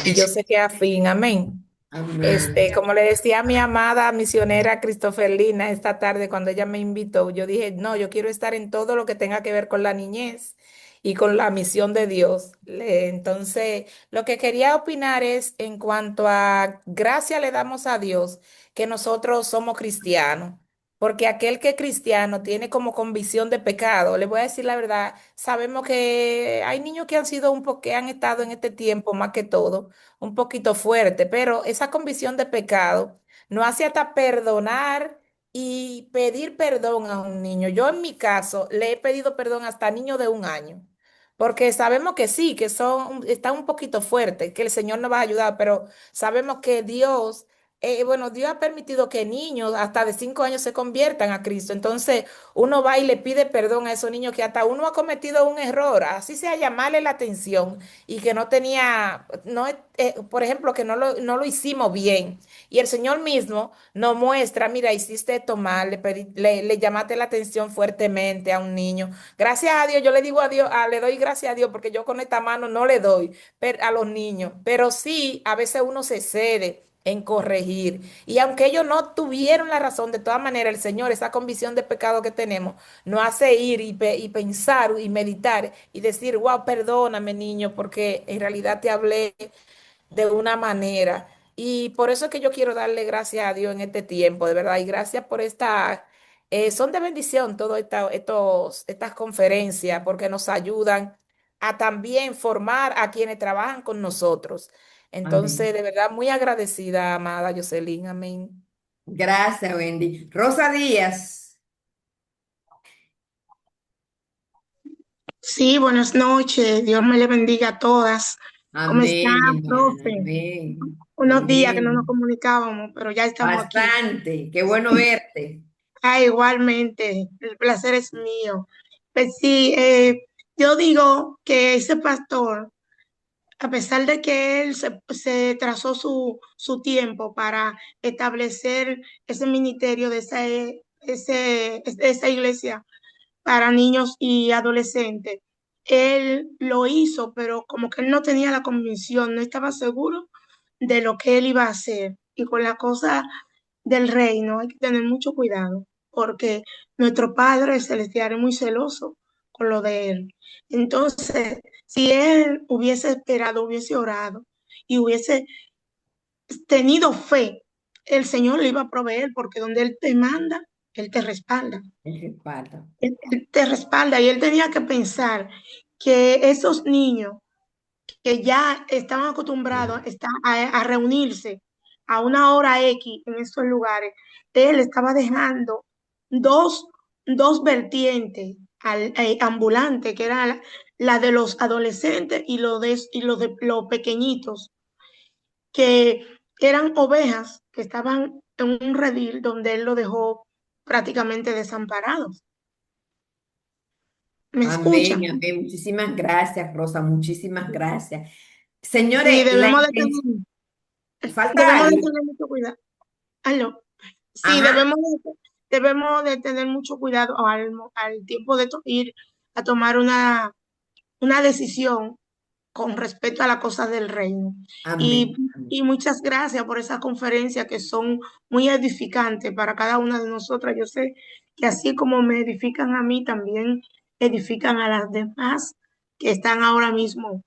y yo sé que a fin. Amén. Amén. Como le decía a mi amada misionera Cristofelina esta tarde cuando ella me invitó, yo dije, no, yo quiero estar en todo lo que tenga que ver con la niñez y con la misión de Dios. Entonces, lo que quería opinar es en cuanto a gracia le damos a Dios que nosotros somos cristianos. porque aquel que es cristiano tiene como convicción de pecado. Le voy a decir la verdad, sabemos que hay niños que han sido que han estado en este tiempo más que todo un poquito fuerte, pero esa convicción de pecado no hace hasta perdonar y pedir perdón a un niño. Yo en mi caso le he pedido perdón hasta a niños de 1 año. Porque sabemos que sí, que están un poquito fuertes, que el Señor nos va a ayudar, pero sabemos que Dios, bueno, Dios ha permitido que niños hasta de 5 años se conviertan a Cristo. Entonces, uno va y le pide perdón a esos niños que hasta uno ha cometido un error, así sea llamarle la atención y que no tenía, no, por ejemplo, que no lo hicimos bien. Y el Señor mismo nos muestra, mira, hiciste esto mal, le llamaste la atención fuertemente a un niño. Gracias a Dios, yo le digo a Dios, le doy gracias a Dios porque yo con esta mano no le doy a los niños, pero sí, a veces uno se cede en corregir. Y aunque ellos no tuvieron la razón, de todas maneras, el Señor, esa convicción de pecado que tenemos, nos hace ir y pensar y meditar y decir, wow, perdóname, niño, porque en realidad te hablé de una manera. Y por eso es que yo quiero darle gracias a Dios en este tiempo, de verdad. Y gracias por son de bendición todas estas conferencias, porque nos ayudan a también formar a quienes trabajan con nosotros. Entonces, Amén. de verdad, muy agradecida, amada Jocelyn. Amén. Gracias, Wendy. Rosa Díaz. Sí, buenas noches. Dios me le bendiga a todas. ¿Cómo está, Amén, mi hermana. profe? Amén. Unos días que no nos Bien. comunicábamos, pero ya estamos aquí. Bastante. Qué bueno verte. Ah, igualmente, el placer es mío. Pues sí, yo digo que ese pastor, a pesar de que él se trazó su tiempo para establecer ese ministerio de esa iglesia, para niños y adolescentes. Él lo hizo, pero como que él no tenía la convicción, no estaba seguro de lo que él iba a hacer. Y con la cosa del reino hay que tener mucho cuidado, porque nuestro Padre Celestial es muy celoso con lo de él. Entonces, si él hubiese esperado, hubiese orado y hubiese tenido fe, el Señor le iba a proveer, porque donde Él te manda, Él te respalda. El respaldo. Él te respalda y él tenía que pensar que esos niños que ya estaban acostumbrados a reunirse a una hora X en estos lugares, él estaba dejando dos, dos vertientes ambulantes, que era la de los adolescentes y lo de los pequeñitos, que eran ovejas que estaban en un redil donde él lo dejó prácticamente desamparados. ¿Me Amén, escuchan? amén. Muchísimas gracias, Rosa. Muchísimas gracias. Sí, Señores, la intención, falta debemos de alguien. tener mucho cuidado. Aló. Sí, Ajá. debemos de tener mucho cuidado al tiempo de ir a tomar una decisión con respecto a las cosas del reino. Y, Amén. y muchas gracias por esas conferencias que son muy edificantes para cada una de nosotras. Yo sé que así como me edifican a mí, también edifican a las demás que están ahora mismo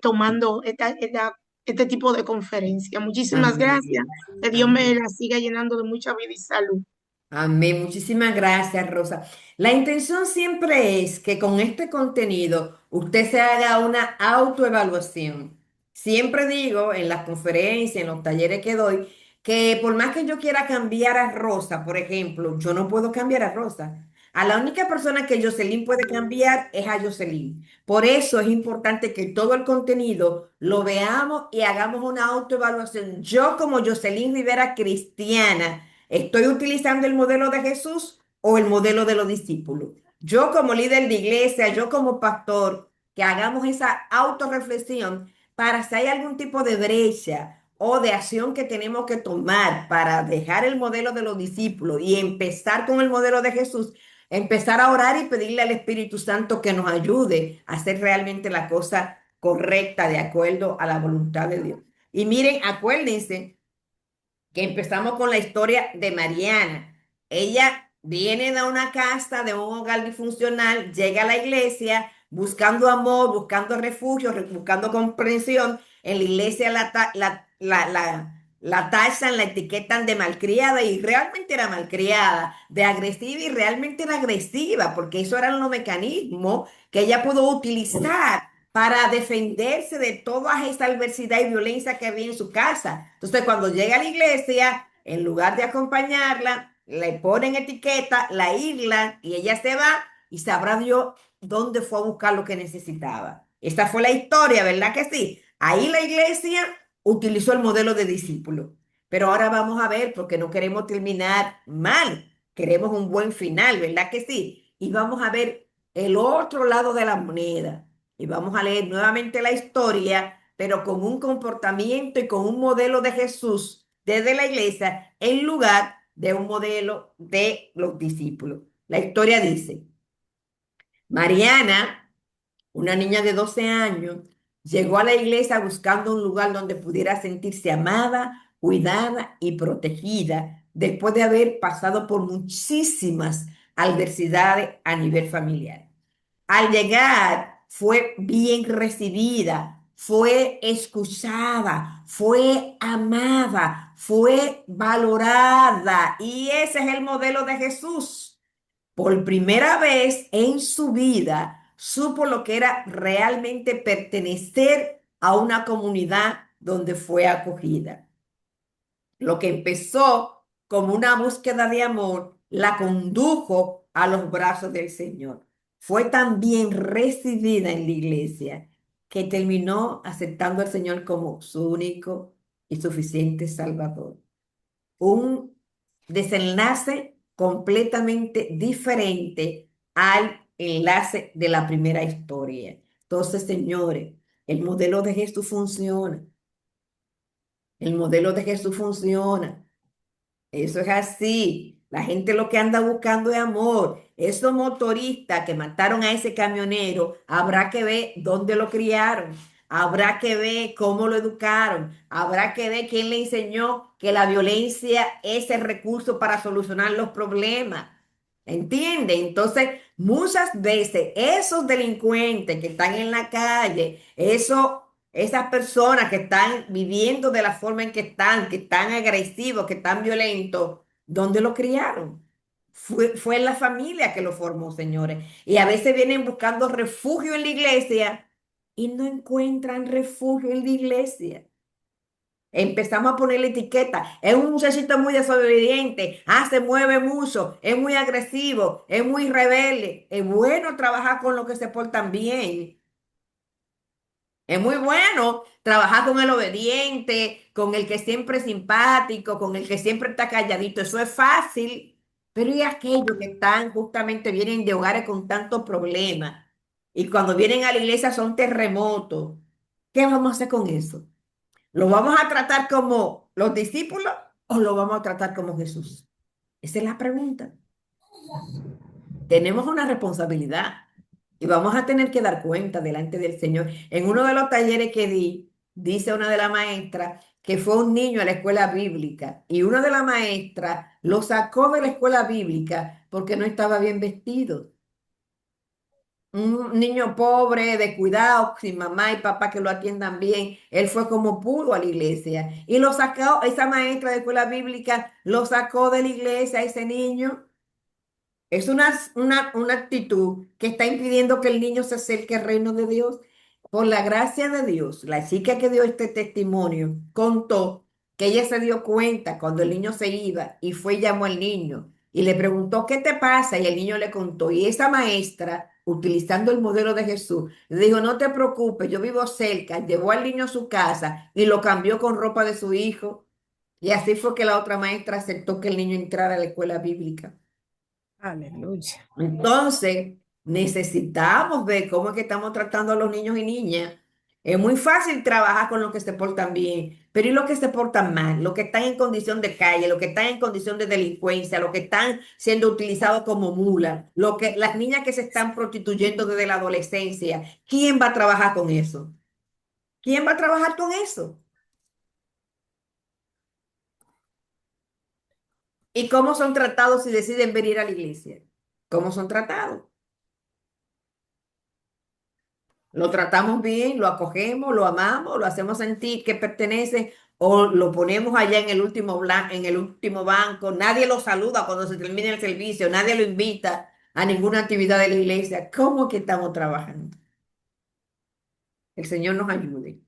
tomando este tipo de conferencia. Muchísimas gracias. Amén. Que Dios me Amén. la siga llenando de mucha vida y salud. Amén. Muchísimas gracias, Rosa. La intención siempre es que con este contenido usted se haga una autoevaluación. Siempre digo en las conferencias, en los talleres que doy, que por más que yo quiera cambiar a Rosa, por ejemplo, yo no puedo cambiar a Rosa. A la única persona que Jocelyn puede cambiar es a Jocelyn. Por eso es importante que todo el contenido lo veamos y hagamos una autoevaluación. Yo como Jocelyn Rivera cristiana. ¿Estoy utilizando el modelo de Jesús o el modelo de los discípulos? Yo como líder de iglesia, yo como pastor, que hagamos esa autorreflexión para si hay algún tipo de brecha o de acción que tenemos que tomar para dejar el modelo de los discípulos y empezar con el modelo de Jesús, empezar a orar y pedirle al Espíritu Santo que nos ayude a hacer realmente la cosa correcta de acuerdo a la voluntad de Dios. Y miren, acuérdense que empezamos con la historia de Mariana. Ella viene de una casa, de un hogar disfuncional, llega a la iglesia buscando amor, buscando refugio, buscando comprensión. En la iglesia la tachan, la etiquetan de malcriada y realmente era malcriada, de agresiva y realmente era agresiva, porque eso eran los mecanismos que ella pudo utilizar para defenderse de toda esa adversidad y violencia que había en su casa. Entonces, cuando llega a la iglesia, en lugar de acompañarla, le ponen etiqueta, la aíslan y ella se va y sabrá Dios dónde fue a buscar lo que necesitaba. Esta fue la historia, ¿verdad que sí? Ahí la iglesia utilizó el modelo de discípulo. Pero ahora vamos a ver, porque no queremos terminar mal, queremos un buen final, ¿verdad que sí? Y vamos a ver el otro lado de la moneda. Y vamos a leer nuevamente la historia, pero con un comportamiento y con un modelo de Jesús desde la iglesia en lugar de un modelo de los discípulos. La historia dice, Mariana, una niña de 12 años, llegó a la iglesia buscando un lugar donde pudiera sentirse amada, cuidada y protegida después de haber pasado por muchísimas adversidades a nivel familiar. Al llegar fue bien recibida, fue escuchada, fue amada, fue valorada. Y ese es el modelo de Jesús. Por primera vez en su vida supo lo que era realmente pertenecer a una comunidad donde fue acogida. Lo que empezó como una búsqueda de amor la condujo a los brazos del Señor. Fue tan bien recibida en la iglesia que terminó aceptando al Señor como su único y suficiente Salvador. Un desenlace completamente diferente al enlace de la primera historia. Entonces, señores, el modelo de Jesús funciona. El modelo de Jesús funciona. Eso es así. La gente lo que anda buscando es amor. Esos motoristas que mataron a ese camionero, habrá que ver dónde lo criaron. Habrá que ver cómo lo educaron. Habrá que ver quién le enseñó que la violencia es el recurso para solucionar los problemas. ¿Entiende? Entonces, muchas veces esos delincuentes que están en la calle, esas personas que están viviendo de la forma en que están agresivos, que están violentos, ¿dónde lo criaron? Fue la familia que lo formó, señores. Y a veces vienen buscando refugio en la iglesia y no encuentran refugio en la iglesia. Empezamos a ponerle etiqueta. Es un muchachito muy desobediente. Se mueve mucho. Es muy agresivo. Es muy rebelde. Es bueno trabajar con los que se portan bien. Es muy bueno trabajar con el obediente, con el que siempre es simpático, con el que siempre está calladito. Eso es fácil. Pero y aquellos que están justamente vienen de hogares con tantos problemas y cuando vienen a la iglesia son terremotos. ¿Qué vamos a hacer con eso? ¿Lo vamos a tratar como los discípulos o lo vamos a tratar como Jesús? Esa es la pregunta. Tenemos una responsabilidad y vamos a tener que dar cuenta delante del Señor. En uno de los talleres que di, dice una de las maestras que fue un niño a la escuela bíblica y una de las maestras lo sacó de la escuela bíblica porque no estaba bien vestido. Un niño pobre, de cuidado, sin mamá y papá que lo atiendan bien. Él fue como pudo a la iglesia. Y lo sacó, esa maestra de escuela bíblica lo sacó de la iglesia, ese niño. Es una actitud que está impidiendo que el niño se acerque al reino de Dios. Por la gracia de Dios, la chica que dio este testimonio contó que ella se dio cuenta cuando el niño se iba y fue y llamó al niño y le preguntó, ¿qué te pasa? Y el niño le contó. Y esa maestra, utilizando el modelo de Jesús, le dijo, no te preocupes, yo vivo cerca. Llevó al niño a su casa y lo cambió con ropa de su hijo. Y así fue que la otra maestra aceptó que el niño entrara a la escuela bíblica. Aleluya. Entonces, necesitamos ver cómo es que estamos tratando a los niños y niñas. Es muy fácil trabajar con los que se portan bien, pero ¿y los que se portan mal? Los que están en condición de calle, los que están en condición de delincuencia, los que están siendo utilizados como mulas, las niñas que se están prostituyendo desde la adolescencia. ¿Quién va a trabajar con eso? ¿Quién va a trabajar con eso? ¿Y cómo son tratados si deciden venir a la iglesia? ¿Cómo son tratados? Lo tratamos bien, lo acogemos, lo amamos, lo hacemos sentir que pertenece o lo ponemos allá en el en el último banco, nadie lo saluda cuando se termina el servicio, nadie lo invita a ninguna actividad de la iglesia. ¿Cómo que estamos trabajando? El Señor nos ayude.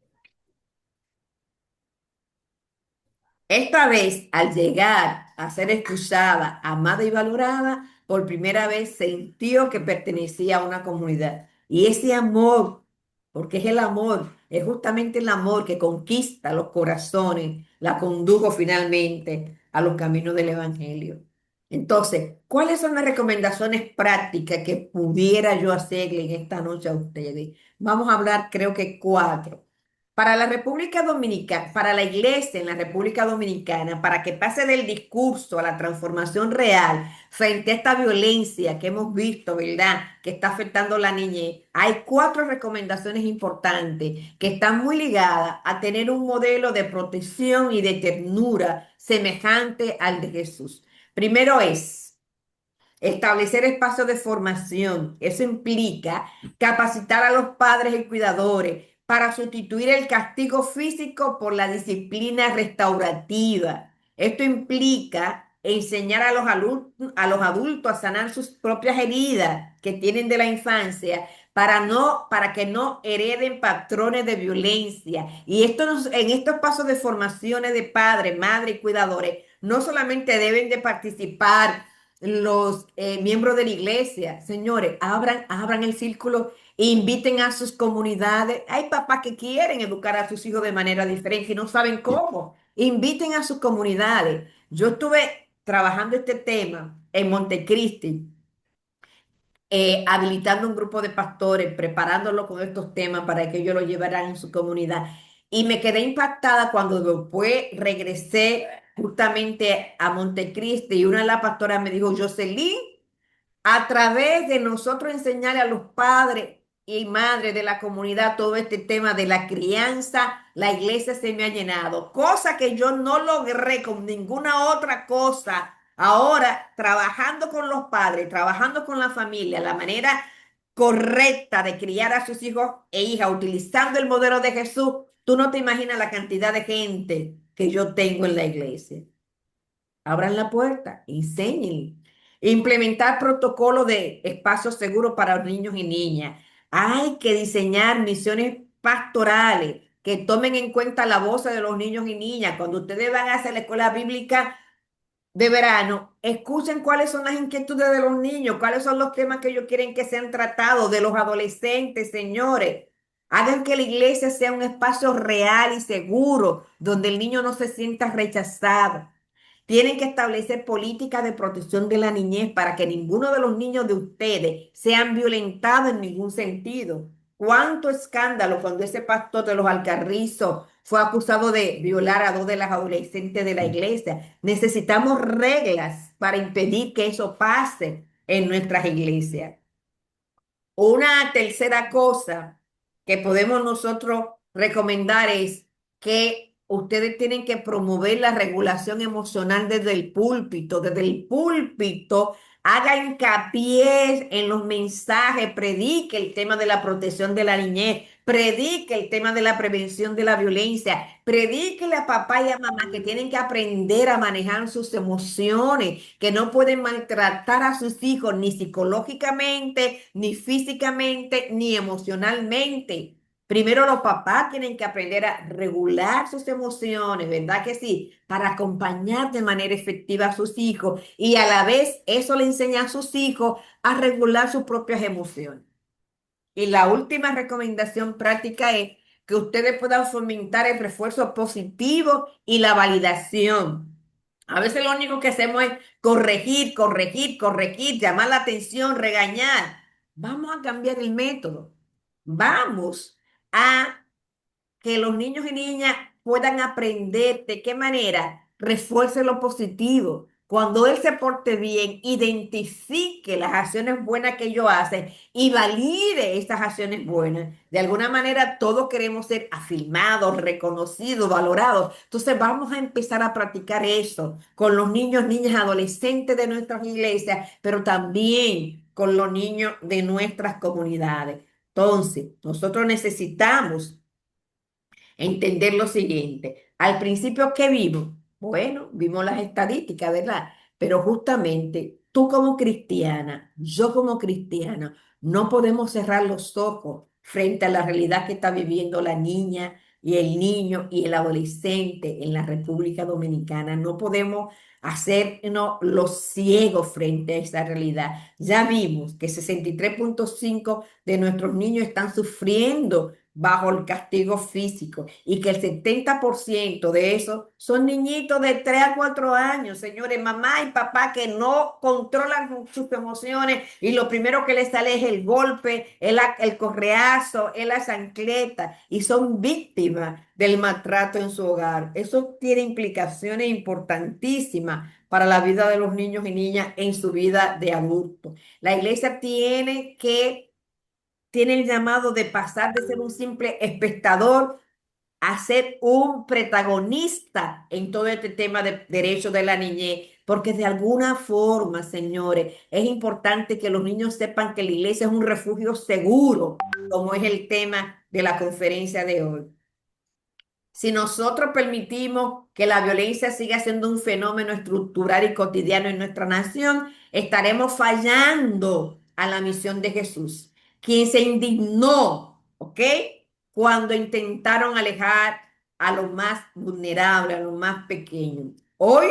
Esta vez, al llegar a ser escuchada, amada y valorada, por primera vez sintió que pertenecía a una comunidad. Y ese amor, porque es el amor, es justamente el amor que conquista los corazones, la condujo finalmente a los caminos del Evangelio. Entonces, ¿cuáles son las recomendaciones prácticas que pudiera yo hacerle en esta noche a ustedes? Vamos a hablar, creo que cuatro. Para la República Dominicana, para la iglesia en la República Dominicana, para que pase del discurso a la transformación real frente a esta violencia que hemos visto, ¿verdad? Que está afectando a la niñez, hay cuatro recomendaciones importantes que están muy ligadas a tener un modelo de protección y de ternura semejante al de Jesús. Primero es establecer espacios de formación. Eso implica capacitar a los padres y cuidadores para sustituir el castigo físico por la disciplina restaurativa. Esto implica enseñar a los adultos a sanar sus propias heridas que tienen de la infancia para que no hereden patrones de violencia. Y en estos pasos de formaciones de padres, madres y cuidadores, no solamente deben de participar los miembros de la iglesia, señores, abran el círculo, e inviten a sus comunidades. Hay papás que quieren educar a sus hijos de manera diferente y no saben cómo. Inviten a sus comunidades. Yo estuve trabajando este tema en Montecristi, habilitando un grupo de pastores, preparándolo con estos temas para que ellos lo llevaran en su comunidad. Y me quedé impactada cuando después regresé justamente a Montecristi y una de las pastoras me dijo, Jocelyn, a través de nosotros enseñarle a los padres y madres de la comunidad todo este tema de la crianza, la iglesia se me ha llenado, cosa que yo no logré con ninguna otra cosa. Ahora, trabajando con los padres, trabajando con la familia, la manera correcta de criar a sus hijos e hijas, utilizando el modelo de Jesús, tú no te imaginas la cantidad de gente que yo tengo en la iglesia. Abran la puerta, enseñen. Implementar protocolos de espacios seguros para los niños y niñas. Hay que diseñar misiones pastorales que tomen en cuenta la voz de los niños y niñas. Cuando ustedes van a hacer la escuela bíblica de verano, escuchen cuáles son las inquietudes de los niños, cuáles son los temas que ellos quieren que sean tratados, de los adolescentes, señores. Hagan que la iglesia sea un espacio real y seguro, donde el niño no se sienta rechazado. Tienen que establecer políticas de protección de la niñez para que ninguno de los niños de ustedes sean violentados en ningún sentido. ¿Cuánto escándalo cuando ese pastor de los Alcarrizos fue acusado de violar a dos de las adolescentes de la iglesia? Necesitamos reglas para impedir que eso pase en nuestras iglesias. Una tercera cosa que podemos nosotros recomendar es que ustedes tienen que promover la regulación emocional desde el púlpito. Desde el púlpito, haga hincapié en los mensajes, predique el tema de la protección de la niñez, predique el tema de la prevención de la violencia, predíquele a papá y a mamá que tienen que aprender a manejar sus emociones, que no pueden maltratar a sus hijos ni psicológicamente, ni físicamente, ni emocionalmente. Primero los papás tienen que aprender a regular sus emociones, ¿verdad que sí? Para acompañar de manera efectiva a sus hijos y a la vez eso le enseña a sus hijos a regular sus propias emociones. Y la última recomendación práctica es que ustedes puedan fomentar el refuerzo positivo y la validación. A veces lo único que hacemos es corregir, corregir, corregir, llamar la atención, regañar. Vamos a cambiar el método. Vamos a que los niños y niñas puedan aprender de qué manera refuerce lo positivo. Cuando él se porte bien, identifique las acciones buenas que ellos hacen y valide estas acciones buenas. De alguna manera, todos queremos ser afirmados, reconocidos, valorados. Entonces, vamos a empezar a practicar eso con los niños, niñas, adolescentes de nuestras iglesias, pero también con los niños de nuestras comunidades. Entonces, nosotros necesitamos entender lo siguiente. Al principio, ¿qué vimos? Bueno, vimos las estadísticas, ¿verdad? Pero justamente tú como cristiana, yo como cristiana, no podemos cerrar los ojos frente a la realidad que está viviendo la niña y el niño y el adolescente en la República Dominicana. No podemos hacernos los ciegos frente a esa realidad. Ya vimos que 63,5 de nuestros niños están sufriendo bajo el castigo físico y que el 70% de esos son niñitos de 3 a 4 años, señores, mamá y papá que no controlan sus emociones y lo primero que les sale es el golpe, el correazo, es la chancleta y son víctimas del maltrato en su hogar. Eso tiene implicaciones importantísimas para la vida de los niños y niñas en su vida de adulto. La iglesia tiene el llamado de pasar de ser un simple espectador a ser un protagonista en todo este tema de derechos de la niñez, porque de alguna forma, señores, es importante que los niños sepan que la iglesia es un refugio seguro, como es el tema de la conferencia de hoy. Si nosotros permitimos que la violencia siga siendo un fenómeno estructural y cotidiano en nuestra nación, estaremos fallando a la misión de Jesús, quien se indignó, ¿ok? Cuando intentaron alejar a los más vulnerables, a los más pequeños. Hoy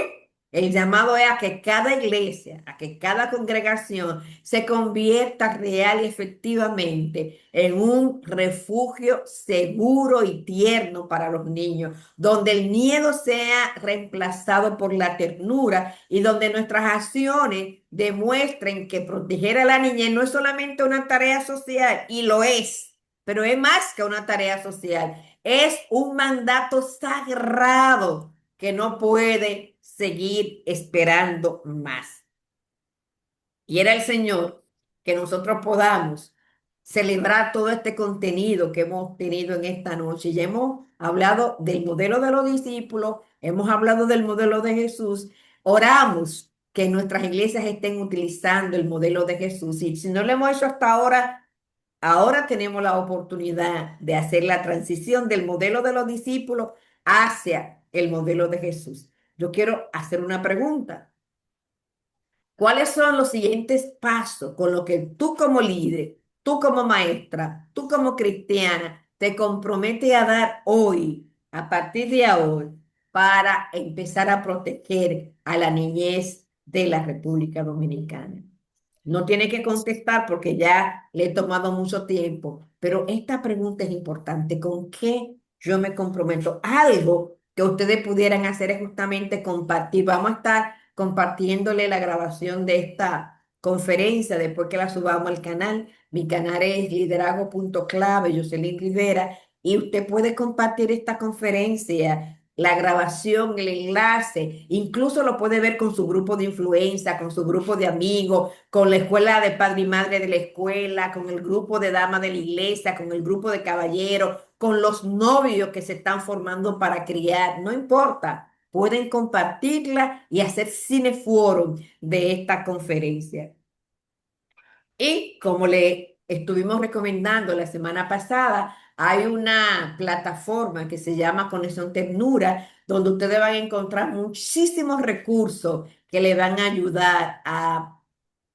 el llamado es a que cada iglesia, a que cada congregación se convierta real y efectivamente en un refugio seguro y tierno para los niños, donde el miedo sea reemplazado por la ternura y donde nuestras acciones demuestren que proteger a la niñez no es solamente una tarea social, y lo es, pero es más que una tarea social, es un mandato sagrado que no puede seguir esperando más. Y era el Señor que nosotros podamos celebrar todo este contenido que hemos tenido en esta noche. Ya hemos hablado del modelo de los discípulos, hemos hablado del modelo de Jesús. Oramos que nuestras iglesias estén utilizando el modelo de Jesús. Y si no lo hemos hecho hasta ahora, ahora tenemos la oportunidad de hacer la transición del modelo de los discípulos hacia el modelo de Jesús. Yo quiero hacer una pregunta. ¿Cuáles son los siguientes pasos con los que tú como líder, tú como maestra, tú como cristiana, te comprometes a dar hoy, a partir de hoy, para empezar a proteger a la niñez de la República Dominicana? No tiene que contestar porque ya le he tomado mucho tiempo, pero esta pregunta es importante. ¿Con qué yo me comprometo? Algo que ustedes pudieran hacer es justamente compartir. Vamos a estar compartiéndole la grabación de esta conferencia después que la subamos al canal. Mi canal es liderazgo.clave, Jocelyn Rivera, y usted puede compartir esta conferencia, la grabación, el enlace, incluso lo puede ver con su grupo de influencia, con su grupo de amigos, con la escuela de padre y madre de la escuela, con el grupo de damas de la iglesia, con el grupo de caballeros, con los novios que se están formando para criar, no importa, pueden compartirla y hacer cineforum de esta conferencia. Y como le estuvimos recomendando la semana pasada, hay una plataforma que se llama Conexión Ternura, donde ustedes van a encontrar muchísimos recursos que le van a ayudar a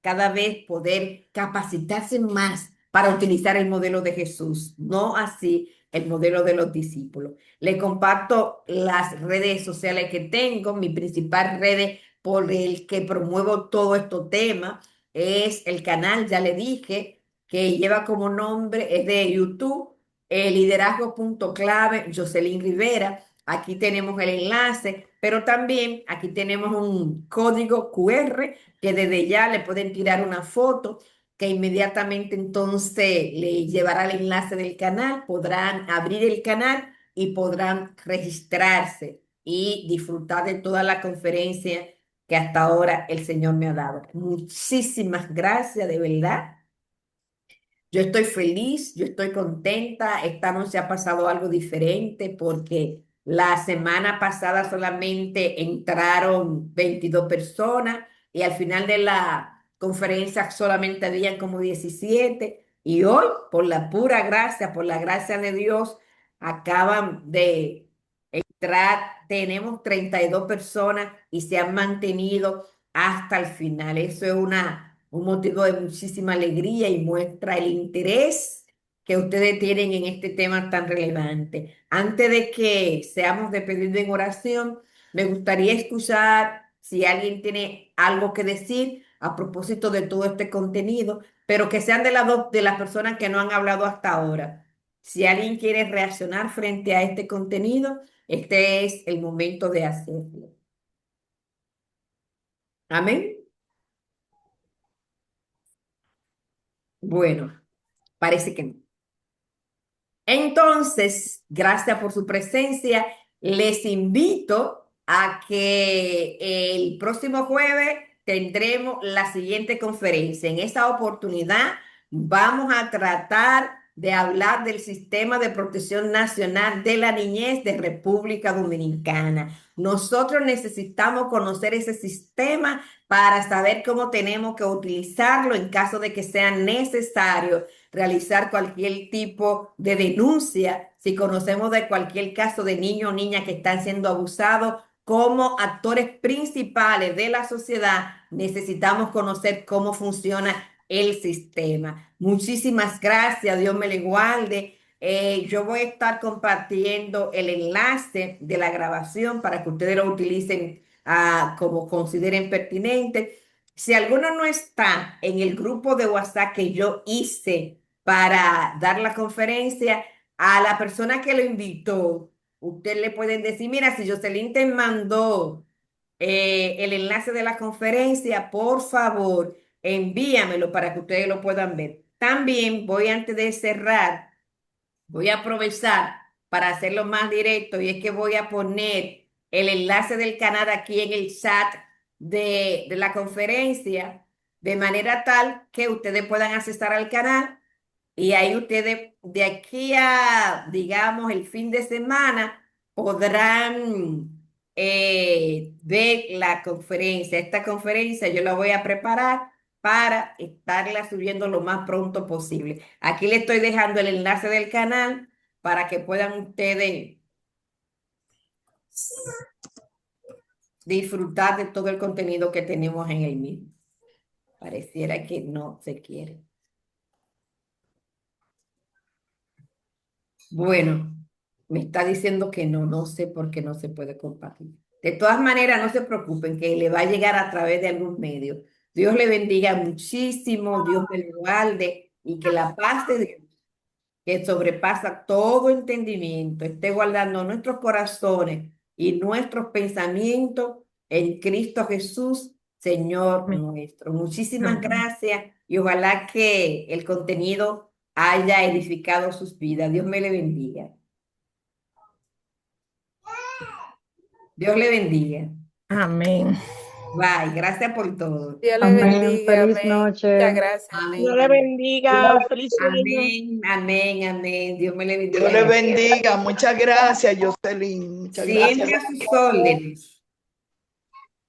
cada vez poder capacitarse más para utilizar el modelo de Jesús, no así el modelo de los discípulos. Le comparto las redes sociales que tengo, mi principal red por el que promuevo todo este tema es el canal, ya le dije, que lleva como nombre, es de YouTube, liderazgo.clave, Jocelyn Rivera. Aquí tenemos el enlace, pero también aquí tenemos un código QR que desde ya le pueden tirar una foto que inmediatamente entonces le llevará el enlace del canal, podrán abrir el canal y podrán registrarse y disfrutar de toda la conferencia que hasta ahora el Señor me ha dado. Muchísimas gracias, de verdad. Yo estoy feliz, yo estoy contenta. Esta noche ha pasado algo diferente porque la semana pasada solamente entraron 22 personas y al final de la conferencia solamente habían como 17. Y hoy, por la pura gracia, por la gracia de Dios, acaban de entrar. Tenemos 32 personas y se han mantenido hasta el final. Eso es un motivo de muchísima alegría y muestra el interés que ustedes tienen en este tema tan relevante. Antes de que seamos despedidos en oración, me gustaría escuchar si alguien tiene algo que decir a propósito de todo este contenido, pero que sean de de las personas que no han hablado hasta ahora. Si alguien quiere reaccionar frente a este contenido, este es el momento de hacerlo. Amén. Bueno, parece que no. Entonces, gracias por su presencia. Les invito a que el próximo jueves tendremos la siguiente conferencia. En esta oportunidad vamos a tratar de hablar del Sistema de Protección Nacional de la Niñez de República Dominicana. Nosotros necesitamos conocer ese sistema para saber cómo tenemos que utilizarlo en caso de que sea necesario realizar cualquier tipo de denuncia, si conocemos de cualquier caso de niño o niña que están siendo abusados, como actores principales de la sociedad, necesitamos conocer cómo funciona el sistema. Muchísimas gracias, Dios me le guarde. Yo voy a estar compartiendo el enlace de la grabación para que ustedes lo utilicen como consideren pertinente. Si alguno no está en el grupo de WhatsApp que yo hice para dar la conferencia, a la persona que lo invitó, usted le pueden decir, mira, si Jocelyn te mandó el enlace de la conferencia, por favor, envíamelo para que ustedes lo puedan ver. También voy antes de cerrar, voy a aprovechar para hacerlo más directo y es que voy a poner el enlace del canal aquí en el chat de la conferencia, de manera tal que ustedes puedan accesar al canal y ahí ustedes de aquí a, digamos, el fin de semana podrán ver la conferencia. Esta conferencia yo la voy a preparar para estarla subiendo lo más pronto posible. Aquí le estoy dejando el enlace del canal para que puedan ustedes disfrutar de todo el contenido que tenemos en el mismo. Pareciera que no se quiere. Bueno, me está diciendo que no, no sé por qué no se puede compartir. De todas maneras, no se preocupen, que le va a llegar a través de algún medio. Dios le bendiga muchísimo, Dios me lo guarde y que la paz de Dios, que sobrepasa todo entendimiento, esté guardando nuestros corazones y nuestros pensamientos en Cristo Jesús, Señor nuestro. Muchísimas gracias y ojalá que el contenido haya edificado sus vidas. Dios me le bendiga. Dios le bendiga. Amén. Bye. Gracias por todo. Dios le Amén. bendiga. Feliz Amén. noche. Muchas gracias. Amén. Dios le bendiga. Feliz sueño. Amén. Amén. Amén. Dios me le bendiga. Dios le bendiga. Muchas gracias, Jocelyn. Muchas Siempre gracias. a sus órdenes.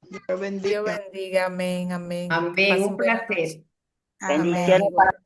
Dios le bendiga. Dios bendiga. Amén. Amén. Amén. Pasen Un buena placer. noche. Bendiciones Amén. para